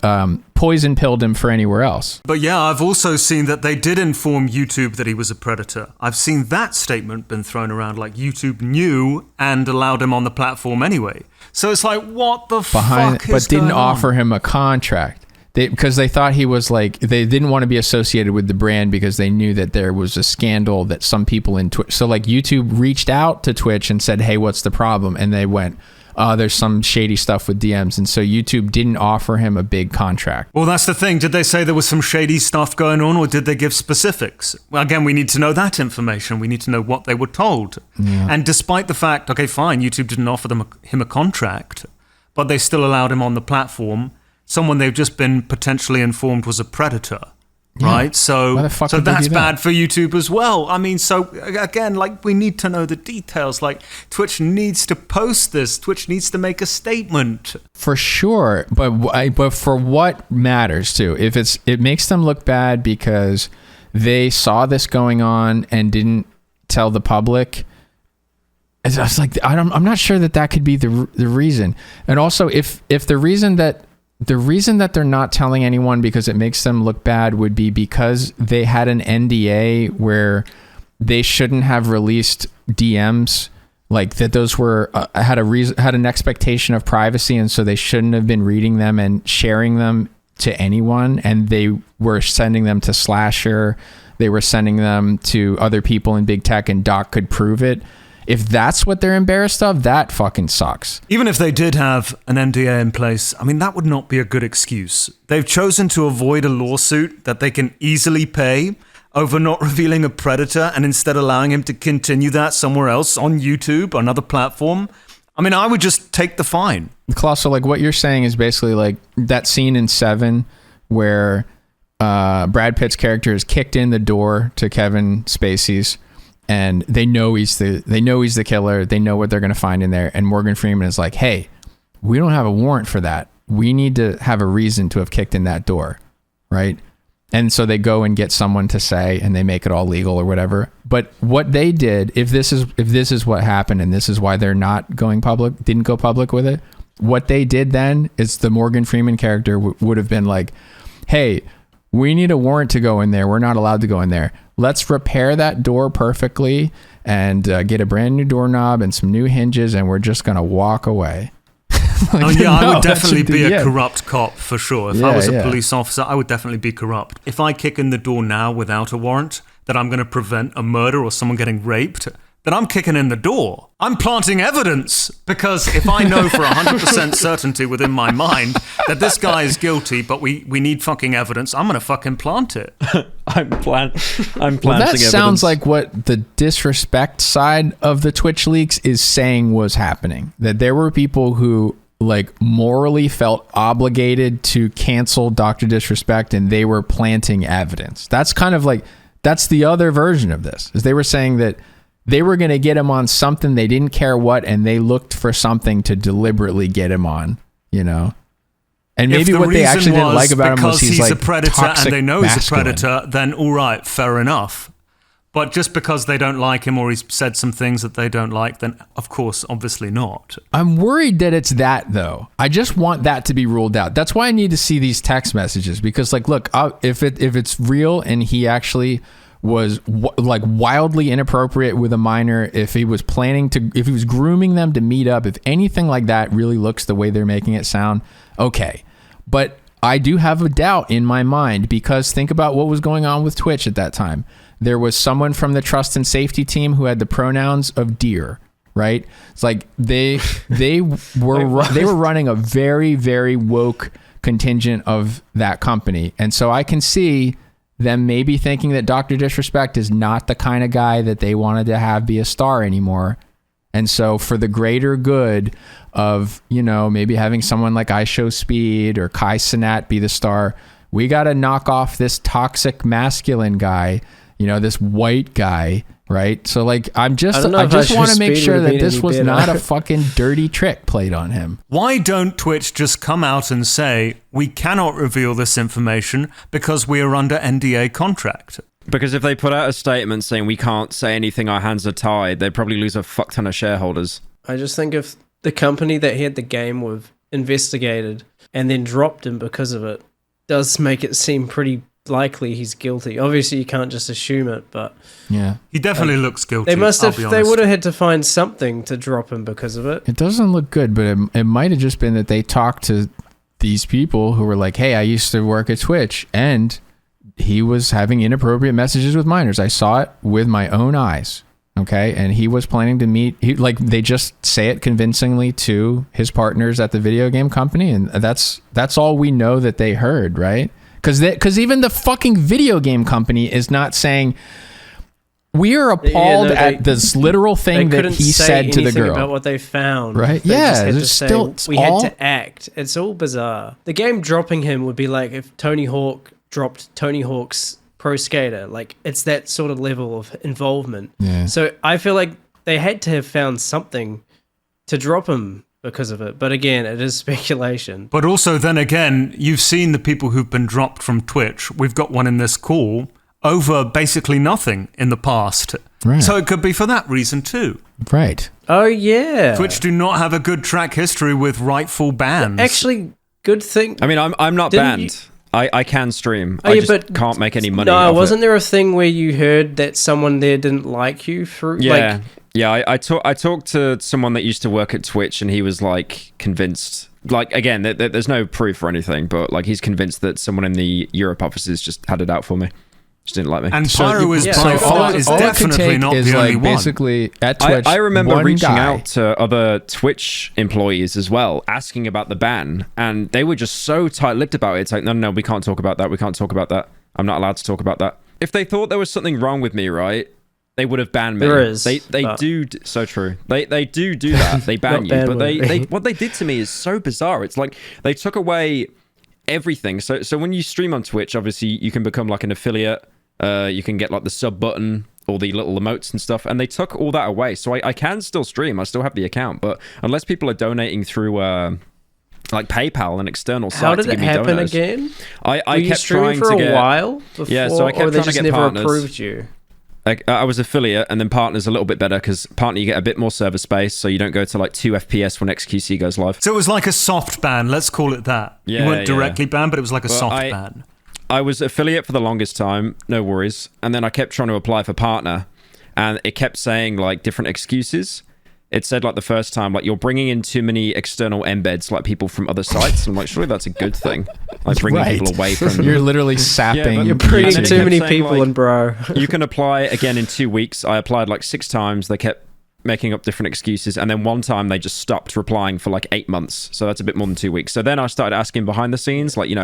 B: poison pilled him for anywhere else.
A: But yeah, I've also seen that they did inform YouTube that he was a predator. I've seen that statement been thrown around, like YouTube knew and allowed him on the platform anyway. So it's like, what the fuck is
B: but didn't
A: going on?
B: offer him a contract. Because they thought he was like, they didn't want to be associated with the brand because they knew that there was a scandal that some people in Twitch. So like YouTube reached out to Twitch and said, hey, what's the problem? And they went, there's some shady stuff with DMs. And so YouTube didn't offer him a big contract.
A: Well, that's the thing. Did they say there was some shady stuff going on, or did they give specifics? Well, again, we need to know that information. We need to know what they were told. Yeah. And despite the fact, okay, fine, YouTube didn't offer him a contract, but they still allowed him on the platform. Someone they've just been potentially informed was a predator, right? So that's bad for YouTube as well. I mean, so again, like, we need to know the details. Like, Twitch needs to post this. Twitch needs to make a statement.
B: For sure, but for what matters too, if it makes them look bad because they saw this going on and didn't tell the public. I was like, I'm not sure that could be the reason. And also, if the reason that they're not telling anyone because it makes them look bad would be because they had an NDA where they shouldn't have released DMs, like that those were had an expectation of privacy, and so they shouldn't have been reading them and sharing them to anyone, and they were sending them to Slasher, they were sending them to other people in big tech, and Doc could prove it. If that's what they're embarrassed of, that fucking sucks.
A: Even if they did have an NDA in place, I mean, that would not be a good excuse. They've chosen to avoid a lawsuit that they can easily pay over not revealing a predator and instead allowing him to continue that somewhere else on YouTube, another platform. I mean, I would just take the fine.
B: Colossal, like what you're saying is basically like that scene in Seven where Brad Pitt's character is kicked in the door to Kevin Spacey's, and they know he's the killer. They know what they're going to find in there. And Morgan Freeman is like, hey, we don't have a warrant for that. We need to have a reason to have kicked in that door. Right. And so they go and get someone to say, and they make it all legal or whatever. But what they did, if this is what happened, and this is why they're not going public, didn't go public with it. What they did then is the Morgan Freeman character would have been like, hey, we need a warrant to go in there. We're not allowed to go in there. Let's repair that door perfectly and get a brand new doorknob and some new hinges, and we're just going to walk away.
A: Like, I would definitely be a corrupt cop for sure. If I was a police officer, I would definitely be corrupt. If I kick in the door now without a warrant that I'm going to prevent a murder or someone getting raped, then I'm kicking in the door. I'm planting evidence, because if I know for 100% certainty within my mind that this guy is guilty, but we need fucking evidence, I'm going to fucking plant it.
D: I'm planting
B: that
D: evidence.
B: Sounds like what the disrespect side of the Twitch leaks is saying was happening. That there were people who like morally felt obligated to cancel Dr. Disrespect, and they were planting evidence. That's kind of like, that's the other version of this, is they were saying that they were going to get him on something, they didn't care what, and they looked for something to deliberately get him on, you know? And maybe what they actually didn't like about him was he's like
A: a predator,
B: toxic
A: and they know
B: masculine.
A: He's a predator, then all right, fair enough. But just because they don't like him or he's said some things that they don't like, then of course, obviously not.
B: I'm worried that it's that, though. I just want that to be ruled out. That's why I need to see these text messages, because, like, look, if it's real and he actually was like wildly inappropriate with a minor, if he was grooming them to meet up, if anything like that really looks the way they're making it sound, okay. But I do have a doubt in my mind, because think about what was going on with Twitch at that time. There was someone from the trust and safety team who had the pronouns of deer, right? It's like they were running a very, very woke contingent of that company. And so I can see them maybe thinking that Dr. Disrespect is not the kind of guy that they wanted to have be a star anymore. And so for the greater good of, maybe having someone like I Show Speed or Kai Cenat be the star, we got to knock off this toxic masculine guy, this white guy, right? So like, I just want to make sure that this was not a fucking dirty trick played on him.
A: Why don't Twitch just come out and say, we cannot reveal this information because we are under NDA contract?
D: Because if they put out a statement saying we can't say anything, our hands are tied, they'd probably lose a fuck ton of shareholders.
C: I just think if the company that he had the game with investigated and then dropped him because of it, does make it seem pretty likely he's guilty. Obviously, you can't just assume it, but
B: yeah,
A: he definitely looks guilty.
C: They must have. They would have had to find something to drop him because of it.
B: It doesn't look good, but it might have just been that they talked to these people who were like, "Hey, I used to work at Twitch, and he was having inappropriate messages with minors. I saw it with my own eyes." Okay, and he was planning to meet. They just say it convincingly to his partners at the video game company, and that's all we know that they heard, right? Because even the fucking video game company is not saying, we are appalled at this literal thing that he said to the girl
C: about what they found,
B: right?
C: They
B: yeah,
C: just had to say, we had to act. It's all bizarre. The game dropping him would be like if Tony Hawk dropped Tony Hawk's Pro Skater. Like, it's that sort of level of involvement.
B: Yeah.
C: So I feel like they had to have found something to drop him because of it. But again, it is speculation.
A: But also, then again, you've seen the people who've been dropped from Twitch. We've got one in this call over basically nothing in the past.
B: Right.
A: So it could be for that reason too.
B: Right.
C: Oh, yeah.
A: Twitch do not have a good track history with rightful bans.
C: Actually, good thing.
D: I mean, I'm not banned. I can stream.
C: Oh,
D: I
C: yeah,
D: just can't make any money.
C: No, wasn't there a thing where you heard that someone there didn't like you through?
D: Yeah, I talked to someone that used to work at Twitch, and he was like convinced. Like, again, there's no proof or anything, but like he's convinced that someone in the Europe offices just had it out for me. Just didn't like me.
A: And Pyro is by far is definitely not the only one.
B: Basically, at Twitch,
D: I remember reaching
B: guy
D: out to other Twitch employees as well, asking about the ban, and they were just so tight-lipped about it. It's like, no, we can't talk about that. We can't talk about that. I'm not allowed to talk about that. If they thought there was something wrong with me, right, they would have banned me.
C: There is.
D: They do so true. They do that. They ban you, but they what they did to me is so bizarre. It's like they took away everything. So when you stream on Twitch, obviously you can become like an affiliate. You can get like the sub button, all the little emotes and stuff, and they took all that away. So I can still stream. I still have the account, but unless people are donating through like PayPal, an external site,
C: how did
D: to give
C: it
D: me
C: happen
D: donos.
C: Again?
D: I kept
C: streaming
D: trying
C: for
D: to
C: a
D: get
C: while before,
D: yeah, so I kept
C: or they
D: trying to
C: just
D: get
C: never
D: partners.
C: approved you.
D: I was affiliate, and then partner's a little bit better because partner you get a bit more server space, so you don't go to like 2 FPS when XQC goes live.
A: So it was like a soft ban, let's call it that.
D: Yeah,
A: you weren't directly banned, but it was like a soft ban.
D: I was affiliate for the longest time, no worries, and then I kept trying to apply for partner, and it kept saying like different excuses. It said like the first time, like, you're bringing in too many external embeds, like people from other sites. I'm like, surely that's a good thing. Like bringing people away from.
B: You're literally sapping.
C: You're bringing too many
D: saying,
C: people
D: like,
C: in, bro.
D: You can apply again in 2 weeks. I applied like 6 times. They kept making up different excuses, and then one time they just stopped replying for like 8 months. So that's a bit more than 2 weeks. So then I started asking behind the scenes, like,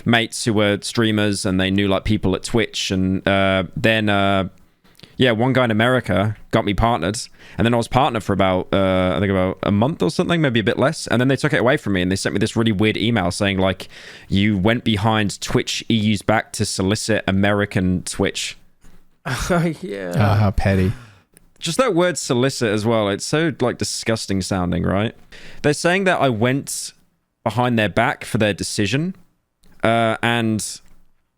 D: mates who were streamers and they knew like people at Twitch, and then one guy in America got me partnered, and then I was partnered for about I think about a month or something, maybe a bit less, and then they took it away from me, and they sent me this really weird email saying like, you went behind Twitch EU's back to solicit American Twitch.
C: Yeah.
B: Oh, how petty.
D: Just that word solicit as well, it's so like disgusting sounding, right? They're saying that I went behind their back for their decision, and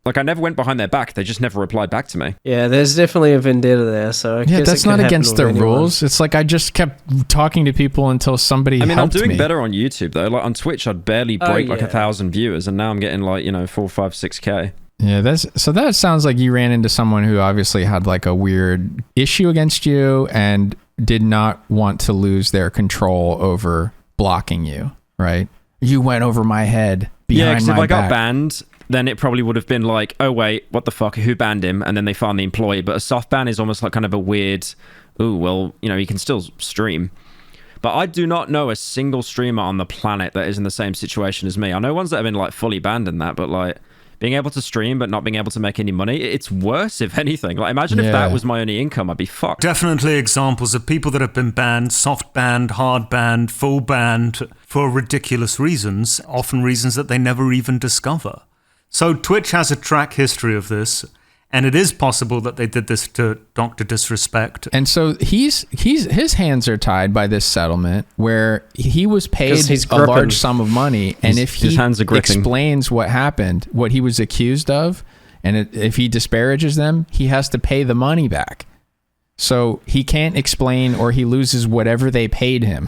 D: Like, I never went behind their back. They just never replied back to me.
C: Yeah, there's definitely a vendetta there. So I guess
B: that's
C: it could
B: not
C: happen
B: against
C: with
B: the
C: anyone.
B: rules. It's like I just kept talking to people until somebody
D: I mean, I'm
B: helped
D: doing
B: me.
D: better on YouTube, though. Like, on Twitch, I'd barely break like 1,000 viewers, and now I'm getting like, 4, 5, 6K.
B: Yeah, that sounds like you ran into someone who obviously had like a weird issue against you and did not want to lose their control over blocking you, right? You went over my head behind
D: because
B: my
D: if I got
B: back.
D: banned, then it probably would have been like, oh wait, what the fuck? Who banned him? And then they find the employee. But a soft ban is almost like kind of a weird, oh well, he can still stream. But I do not know a single streamer on the planet that is in the same situation as me. I know ones that have been like fully banned in that, but like being able to stream but not being able to make any money, it's worse if anything. Like imagine if that was my only income, I'd be fucked.
A: Definitely examples of people that have been banned, soft banned, hard banned, full banned for ridiculous reasons, often reasons that they never even discover. So Twitch has a track history of this, and it is possible that they did this to Dr. Disrespect.
B: And so his hands are tied by this settlement where he was paid a large sum of money, and if he explains what happened, what he was accused of, and if he disparages them, he has to pay the money back. So he can't explain, or he loses whatever they paid him.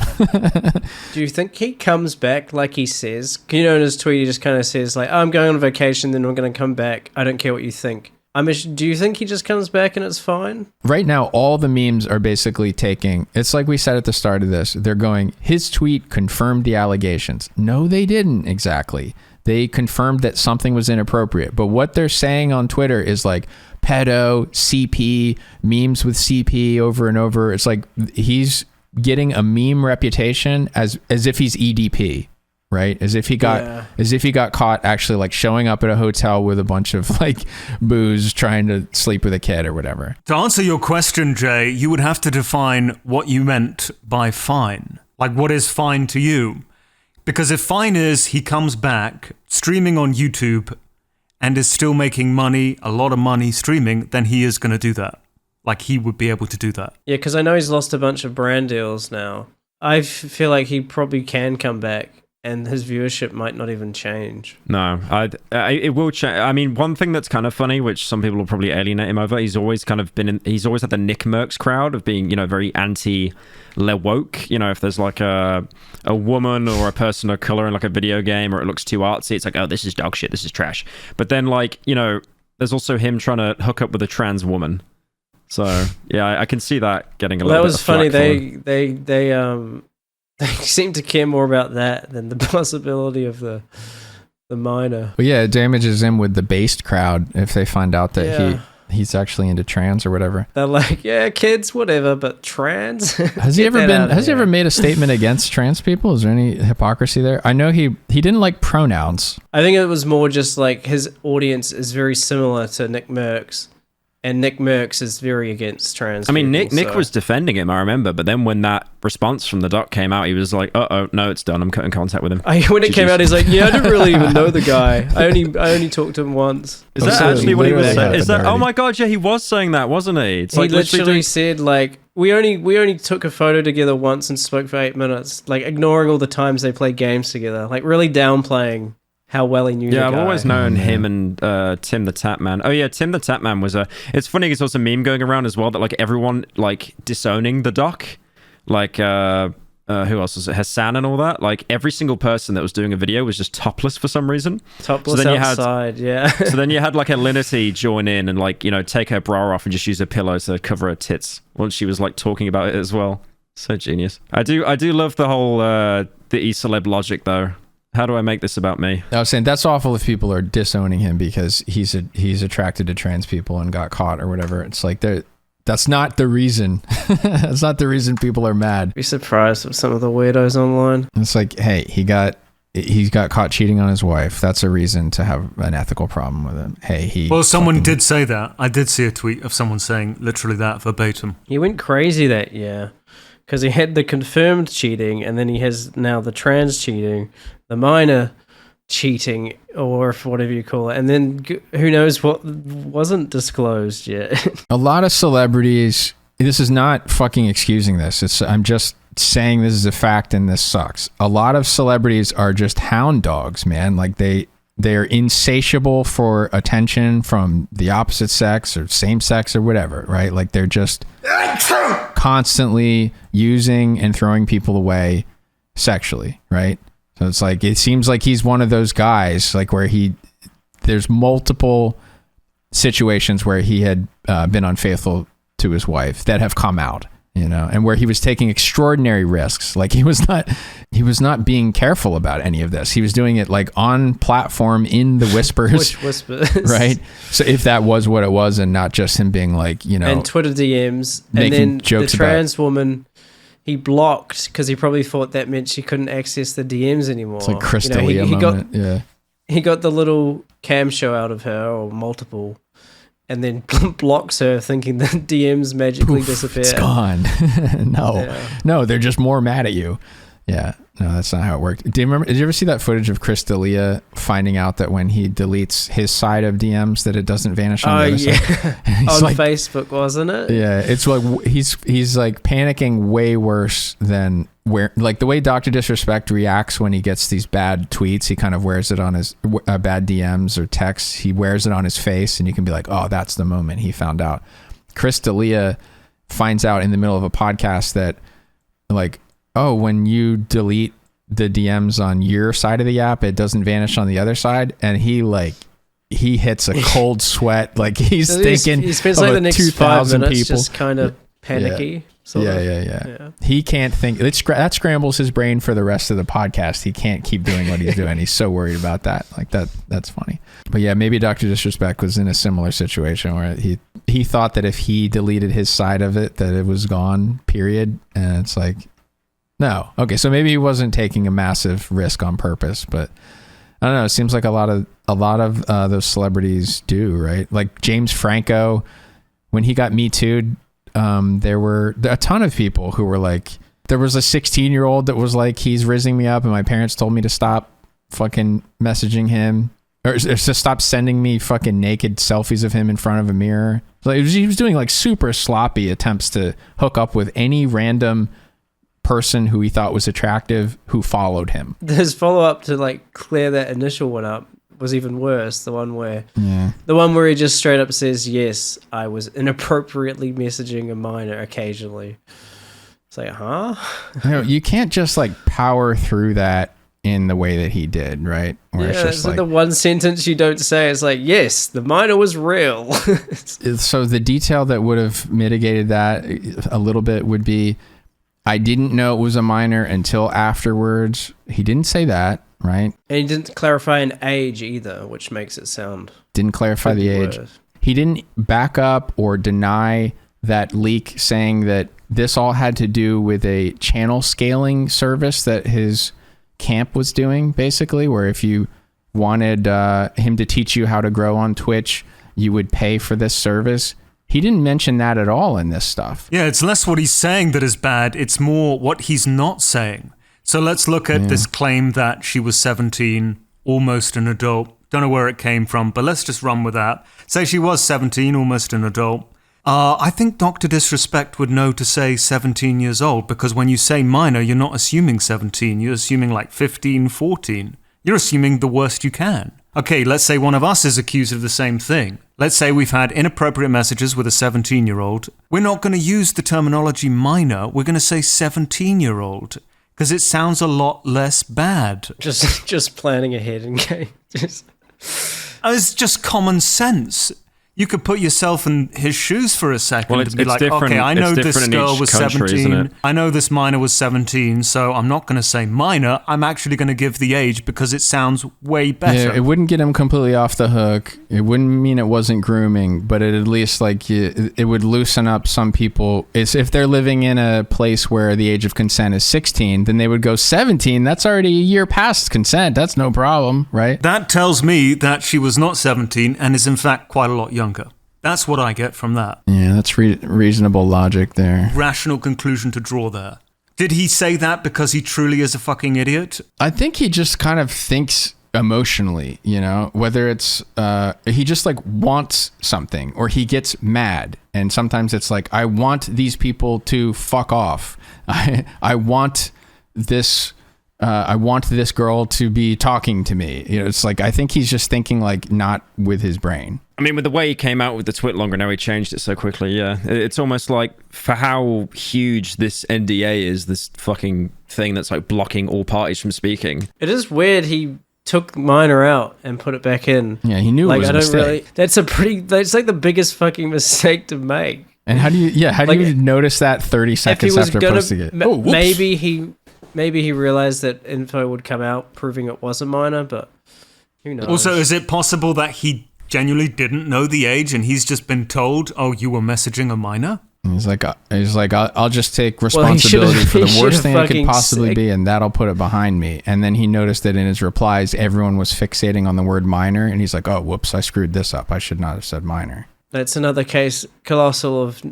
C: Do you think he comes back like he says? In his tweet, he just kind of says like, I'm going on vacation, then I'm going to come back. I don't care what you think. Do you think he just comes back and it's fine?
B: Right now, all the memes are basically it's like we said at the start of this, they're going, his tweet confirmed the allegations. No, they didn't exactly. They confirmed that something was inappropriate. But what they're saying on Twitter is like, pedo, CP, memes with CP over and over. It's like he's getting a meme reputation as if he's EDP, right? As if he got caught actually like showing up at a hotel with a bunch of like booze trying to sleep with a kid or whatever.
A: To answer your question, Jay, you would have to define what you meant by fine. Like, what is fine to you? Because if fine is he comes back streaming on YouTube and is still making money, a lot of money streaming, then he is going to do that. Like, he would be able to do that.
C: Yeah, because I know he's lost a bunch of brand deals now. I feel like he probably can come back, and his viewership might not even change.
D: No, it will change. I mean, one thing that's kind of funny, which some people will probably alienate him over, he's always kind of been he's always had the Nick Merckx crowd of being, very anti-woke. If there's like a woman or a person of color in like a video game or it looks too artsy, it's like, oh, this is dog shit, this is trash. But then like, there's also him trying to hook up with a trans woman. So yeah, I can see that getting a little bit of
C: funny.
D: flack
C: They seem to care more about that than the possibility of the minor.
B: But yeah, it damages him with the based crowd if they find out that he's actually into trans or whatever.
C: They're like, yeah, kids, whatever, but trans.
B: Has he ever made a statement against trans people? Is there any hypocrisy there? I know he didn't like pronouns.
C: I think it was more just like his audience is very similar to Nick Merckx. And Nick Merckx is very against trans.
D: I mean,
C: people,
D: Nick was defending him, I remember. But then when that response from the doc came out, he was like, "Uh-oh, no, it's done. I'm cutting contact with him."
C: When it came out, he's like, "Yeah, I didn't really even know the guy. I only talked to him once."
D: Is that actually what he was saying? Is that? Oh my god, yeah, he was saying that, wasn't he? It's like
C: literally said like, we only took a photo together once and spoke for 8 minutes, like ignoring all the times they played games together, like really downplaying how well he knew the guy.
D: I've always known him and Tim the Tapman. Oh yeah, Tim the Tapman was it's funny, because there was a meme going around as well that like everyone like disowning the doc. Like who else was it? Hassan and all that. Like every single person that was doing a video was just topless for some reason.
C: Topless so then outside, yeah.
D: So then you had like Alinity join in and like, take her bra off and just use a pillow to cover her tits once she was like talking about it as well. So genius. I do love the whole the e-celeb logic though. How do I make this about me?
B: I was saying that's awful if people are disowning him because he's attracted to trans people and got caught or whatever. It's like that's not the reason. That's not the reason people are mad.
C: Be surprised with some of the weirdos online.
B: It's like, hey, he got caught cheating on his wife. That's a reason to have an ethical problem with him. Hey,
A: someone did say that. I did see a tweet of someone saying literally that verbatim.
C: He went crazy that year. Because he had the confirmed cheating, and then he has now the trans cheating, the minor cheating, or whatever you call it, and then who knows what wasn't disclosed yet.
B: A lot of celebrities, this is not fucking excusing this. I'm just saying this is a fact and this sucks. A lot of celebrities are just hound dogs, man. Like they're insatiable for attention from the opposite sex or same sex or whatever, right? Like they're just constantly using and throwing people away sexually, right? So it's like, it seems like he's one of those guys, like where there's multiple situations where he had been unfaithful to his wife that have come out, you know, and where he was taking extraordinary risks. Like he was not being careful about any of this. He was doing it like on platform in the whispers.
C: Which whispers.
B: Right. So if that was what it was and not just him being like, you know,
C: and Twitter DMs,
B: making
C: and then
B: jokes
C: the trans woman he blocked because he probably thought that meant she couldn't access the DMs anymore.
B: It's like Crystalia moment.
C: He got the little cam show out of her, or multiple, and then blocks her, thinking the DMs magically disappear.
B: It's gone. No, they're just more mad at you. Yeah, no, that's not how it worked. Did you ever see that footage of Crystalia finding out that when he deletes his side of DMs that it doesn't vanish on the other side?
C: On
B: like,
C: Facebook, wasn't it?
B: Yeah, it's like he's like panicking way worse than like the way Dr. Disrespect reacts when he gets these bad tweets. He kind of wears it on his bad DMs or texts. He wears it on his face, and you can be like, oh, that's the moment he found out. Crystalia finds out in the middle of a podcast that like, oh, when you delete the DMs on your side of the app, it doesn't vanish on the other side. And he hits a cold sweat. Like he's thinking
C: he spends like the next
B: 2,000
C: 5 minutes
B: people.
C: Just kind of panicky.
B: Yeah. He can't think. That scrambles his brain for the rest of the podcast. He can't keep doing what he's doing. He's so worried about that. Like that's funny. But yeah, maybe Dr. Disrespect was in a similar situation where he thought that if he deleted his side of it, that it was gone, period. And it's like, no. Okay, so maybe he wasn't taking a massive risk on purpose, but I don't know. It seems like a lot of those celebrities do, right? Like James Franco, when he got Me Too'd, there were a ton of people who were like, there was a 16-year-old that was like, he's rizzing me up and my parents told me to stop fucking messaging him or to stop sending me fucking naked selfies of him in front of a mirror. Like he was doing like super sloppy attempts to hook up with any random person who he thought was attractive who followed him.
C: His follow-up to like clear that initial one up was even worse. The one where he just straight up says, yes, I was inappropriately messaging a minor occasionally. It's like, huh?
B: You can't just like power through that in the way that he did, right? Where
C: it's just like the one sentence you don't say. It's like, yes, the minor was real.
B: So the detail that would have mitigated that a little bit would be, I didn't know it was a minor until afterwards. He didn't say that, right?
C: And he didn't clarify an age either, which makes it sound...
B: Didn't clarify the age. He didn't back up or deny that leak saying that this all had to do with a channel scaling service that his camp was doing, basically, where if you wanted him to teach you how to grow on Twitch, you would pay for this service. He didn't mention that at all in this stuff.
A: Yeah, it's less what he's saying that is bad. It's more what he's not saying. So let's look at this claim that she was 17, almost an adult. Don't know where it came from, but let's just run with that. Say she was 17, almost an adult. I think Dr. Disrespect would know to say 17 years old, because when you say minor, you're not assuming 17. You're assuming like 15, 14. You're assuming the worst you can. Okay, let's say one of us is accused of the same thing. Let's say we've had inappropriate messages with a 17-year-old. We're not going to use the terminology minor. We're going to say 17-year-old because it sounds a lot less bad.
C: Just planning ahead in case.
A: It's just common sense. You could put yourself in his shoes for a second and be like, okay, I know this girl was 17. I know this minor was 17, so I'm not going to say minor. I'm actually going to give the age because it sounds way better.
B: Yeah, it wouldn't get him completely off the hook. It wouldn't mean it wasn't grooming, but it at least like it would loosen up some people. It's if they're living in a place where the age of consent is 16, then they would go 17. That's already a year past consent. That's no problem, right?
A: That tells me that she was not 17 and is in fact quite a lot younger. That's what I get from that.
B: Yeah, that's reasonable logic there.
A: Rational conclusion to draw there. Did he say that because he truly is a fucking idiot?
B: I think he just kind of thinks emotionally, you know, whether it's he just like wants something or he gets mad. And sometimes it's like, I want these people to fuck off. I want this I want this girl to be talking to me. You know, it's like, I think he's just thinking like not with his brain.
D: I mean, with the way he came out with the twit longer, now he changed it so quickly. Yeah, it's almost like for how huge this NDA is, this fucking thing that's like blocking all parties from speaking.
C: It is weird. He took Minor out and put it back in.
B: Yeah, he knew it was a mistake.
C: That's like the biggest fucking mistake to make.
B: And how do you notice that 30 seconds after posting it?
C: Maybe he realized that info would come out proving it was a minor, but who knows?
A: Also, is it possible that he genuinely didn't know the age and he's just been told, oh, you were messaging a minor?
B: He's like, I'll just take responsibility for the worst thing it could possibly be, and that'll put it behind me. And then he noticed that in his replies, everyone was fixating on the word minor, and he's like, oh, whoops, I screwed this up. I should not have said minor.
C: That's another case, Colossal, of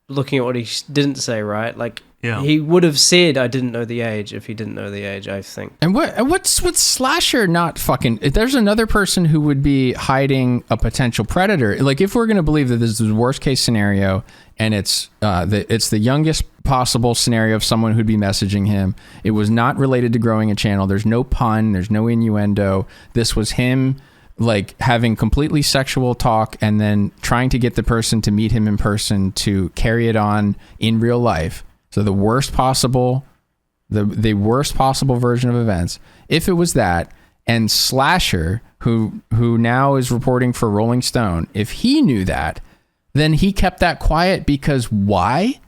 C: looking at what he didn't say, right? Like,
A: yeah.
C: He would have said, I didn't know the age, if he didn't know the age, I think.
B: And what's with Slasher not fucking... There's another person who would be hiding a potential predator. Like, if we're going to believe that this is the worst case scenario, and it's the youngest possible scenario of someone who'd be messaging him, it was not related to growing a channel, there's no pun, there's no innuendo, this was him like having completely sexual talk and then trying to get the person to meet him in person to carry it on in real life. So the worst possible version of events. If it was that, and Slasher, who now is reporting for Rolling Stone, if he knew that, then he kept that quiet because why?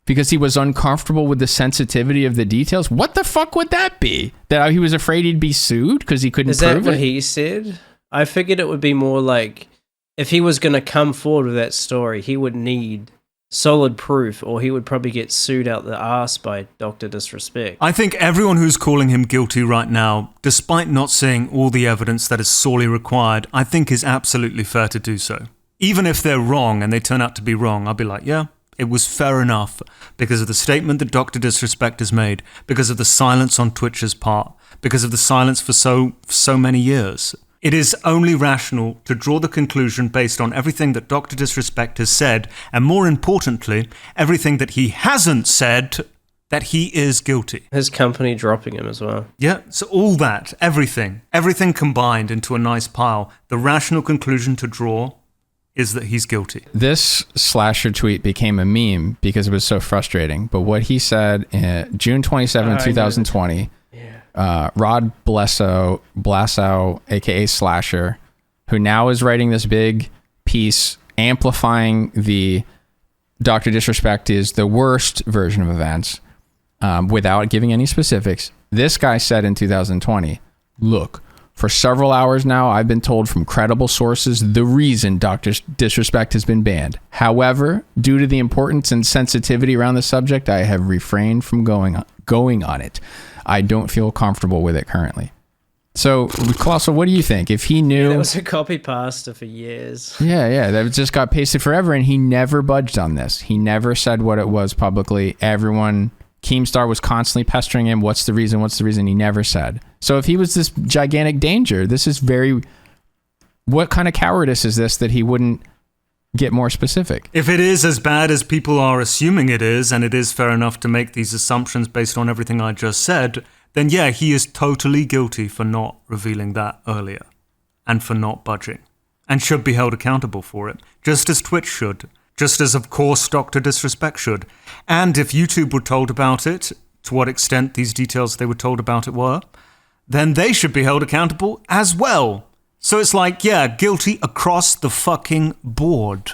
B: Because he was uncomfortable with the sensitivity of the details? What the fuck would that be? That he was afraid he'd be sued because he couldn't prove it?
C: Is that what he said? I figured it would be more like, if he was going to come forward with that story, he would need solid proof, or he would probably get sued out the ass by Dr. Disrespect.
A: I think everyone who's calling him guilty right now, despite not seeing all the evidence that is sorely required, I think is absolutely fair to do so. Even if they're wrong and they turn out to be wrong, I'll be like, yeah, it was fair enough because of the statement that Dr. Disrespect has made, because of the silence on Twitch's part, because of the silence for so many years. It is only rational to draw the conclusion based on everything that Dr. Disrespect has said, and more importantly, everything that he hasn't said, that he is guilty.
C: His company dropping him as well.
A: Yeah, so all that, everything combined into a nice pile, the rational conclusion to draw is that he's guilty.
B: This Slasher tweet became a meme because it was so frustrating, but what he said in June 27, 2020... Rod Blassow, aka Slasher, who now is writing this big piece amplifying the Dr. Disrespect is the worst version of events, without giving any specifics. This guy said in 2020, look, for several hours now, I've been told from credible sources the reason Dr. Disrespect has been banned. However, due to the importance and sensitivity around the subject, I have refrained from going on it. I don't feel comfortable with it currently. So, Colossal, what do you think? If he knew...
C: That was a copy pasta for years.
B: Yeah, that just got pasted forever, and he never budged on this. He never said what it was publicly. Keemstar was constantly pestering him, what's the reason? He never said. So if he was this gigantic danger, this is what kind of cowardice is this that he wouldn't get more specific?
A: If it is as bad as people are assuming it is, and it is fair enough to make these assumptions based on everything I just said, then yeah, he is totally guilty for not revealing that earlier and for not budging, and should be held accountable for it, just as Twitch should, just as of course Dr. Disrespect should. And if YouTube were told about it, to what extent these details they were told about it were, then they should be held accountable as well. So it's like, yeah, guilty across the fucking board.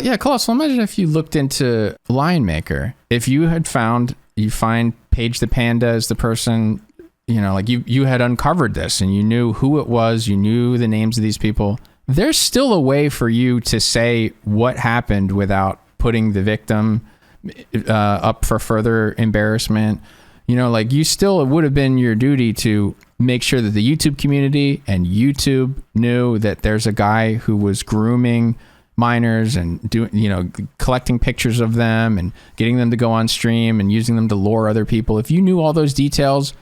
B: Yeah, Colossal, imagine if you looked into Lion Maker. If you find Paige the Panda as the person, like you had uncovered this and you knew who it was, you knew the names of these people. There's still a way for you to say what happened without putting the victim up for further embarrassment. It would have been your duty to make sure that the YouTube community and YouTube knew that there's a guy who was grooming minors and collecting pictures of them and getting them to go on stream and using them to lure other people. If you knew all those details,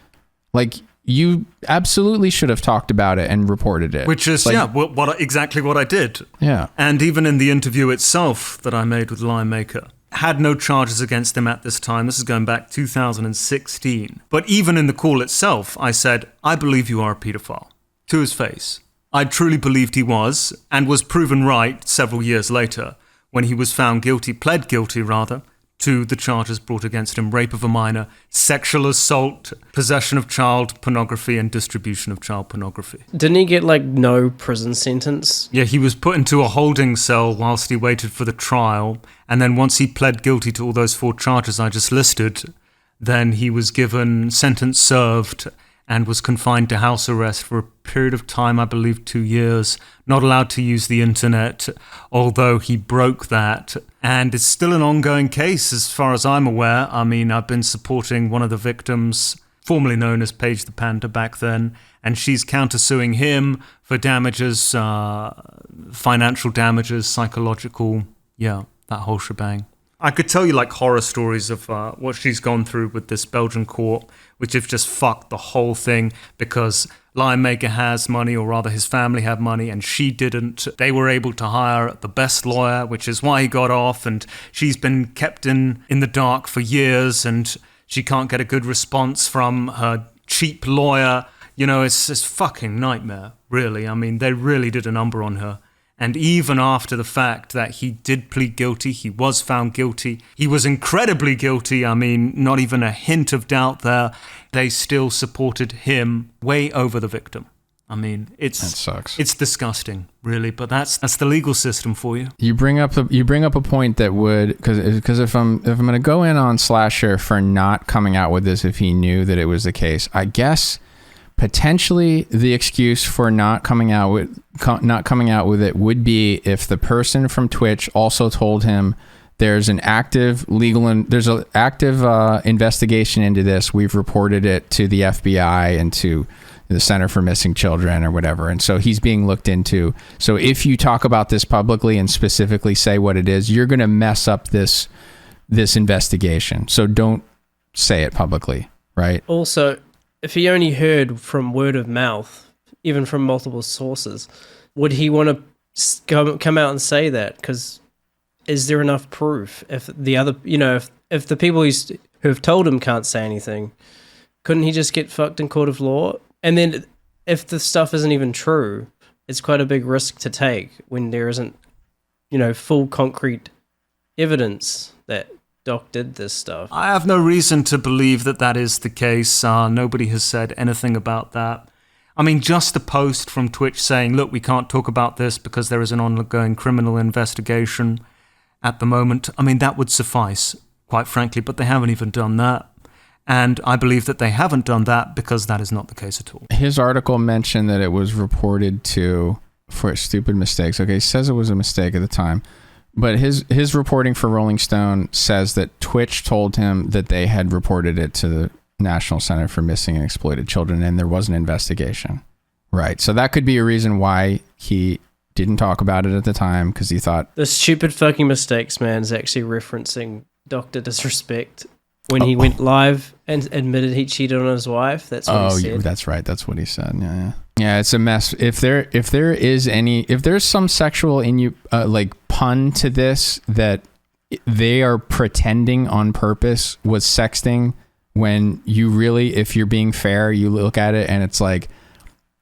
B: you absolutely should have talked about it and reported it.
A: Which is, exactly what I did.
B: Yeah.
A: And even in the interview itself that I made with Lion Maker, had no charges against him at this time. This is going back 2016. But even in the call itself, I said, I believe you are a pedophile. To his face. I truly believed he was, and was proven right several years later, when he was found guilty, pled guilty rather, to the charges brought against him: rape of a minor, sexual assault, possession of child pornography, and distribution of child pornography.
C: Didn't he get, like, no prison sentence?
A: Yeah, he was put into a holding cell whilst he waited for the trial, and then once he pled guilty to all those 4 charges I just listed, then he was given sentence served and was confined to house arrest for a period of time, I believe 2 years, not allowed to use the internet, although he broke that. And it's still an ongoing case as far as I'm aware. I mean, I've been supporting one of the victims, formerly known as Paige the Panda back then, and she's countersuing him for damages, financial damages, psychological, that whole shebang. I could tell you like horror stories of what she's gone through with this Belgian court, which have just fucked the whole thing because Lion Maker has money, or rather his family had money, and she didn't. They were able to hire the best lawyer, which is why he got off, and she's been kept in the dark for years, and she can't get a good response from her cheap lawyer. You know, it's a fucking nightmare, really. I mean, they really did a number on her. And even after the fact that he did plead guilty, he was found guilty, he was incredibly guilty, I mean, not even a hint of doubt there, they still supported him way over the victim. I mean, that sucks. It's disgusting, really, but that's the legal system for you.
B: You bring up a point that would, because if I'm going to go in on Slasher for not coming out with this if he knew that it was the case, I guess potentially the excuse for not coming out with it would be if the person from Twitch also told him there's an active investigation into this. We've reported it to the FBI and to the Center for Missing Children or whatever. And so he's being looked into. So if you talk about this publicly and specifically say what it is, you're going to mess up this investigation. So don't say it publicly, right?
C: Also, if he only heard from word of mouth, even from multiple sources, would he want to come out and say that? Because is there enough proof? If the other, if the people who have told him can't say anything, couldn't he just get fucked in court of law? And then if the stuff isn't even true, it's quite a big risk to take when there isn't, full concrete evidence that Doc did this stuff.
A: I have no reason to believe that is the case. Nobody has said anything about that. I mean, just the post from Twitch saying, look, we can't talk about this because there is an ongoing criminal investigation at the moment. I mean, that would suffice, quite frankly, but they haven't even done that. And I believe that they haven't done that because that is not the case at all.
B: His article mentioned that it was reported to for stupid mistakes. Okay, he says it was a mistake at the time. But his reporting for Rolling Stone says that Twitch told him that they had reported it to the National Center for Missing and Exploited Children, and there was an investigation. Right. So that could be a reason why he didn't talk about it at the time, because he thought...
C: The stupid fucking mistakes, man, is actually referencing Dr. Disrespect when he went live and admitted he cheated on his wife. That's what he said.
B: That's right. That's what he said. Yeah, it's a mess. If there's some sexual pun to this that they are pretending on purpose was sexting, when you really, if you're being fair, you look at it and it's like,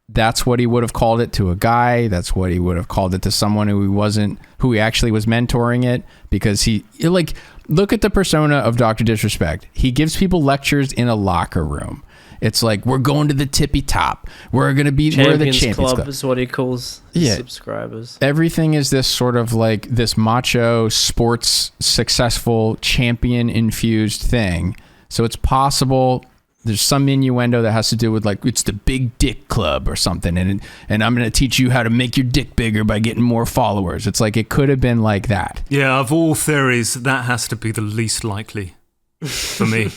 B: that's what he would have called it to a guy. That's what he would have called it to someone who he actually was mentoring it, because look at the persona of Dr. Disrespect. He gives people lectures in a locker room. It's like, we're going to the tippy top. We're going to be we're the Champions Club
C: is what he calls his subscribers.
B: Everything is this sort of like this macho, sports, successful, champion infused thing. So it's possible there's some innuendo that has to do with like, it's the big dick club or something. And I'm going to teach you how to make your dick bigger by getting more followers. It's like, it could have been like that.
A: Yeah, of all theories, that has to be the least likely for me.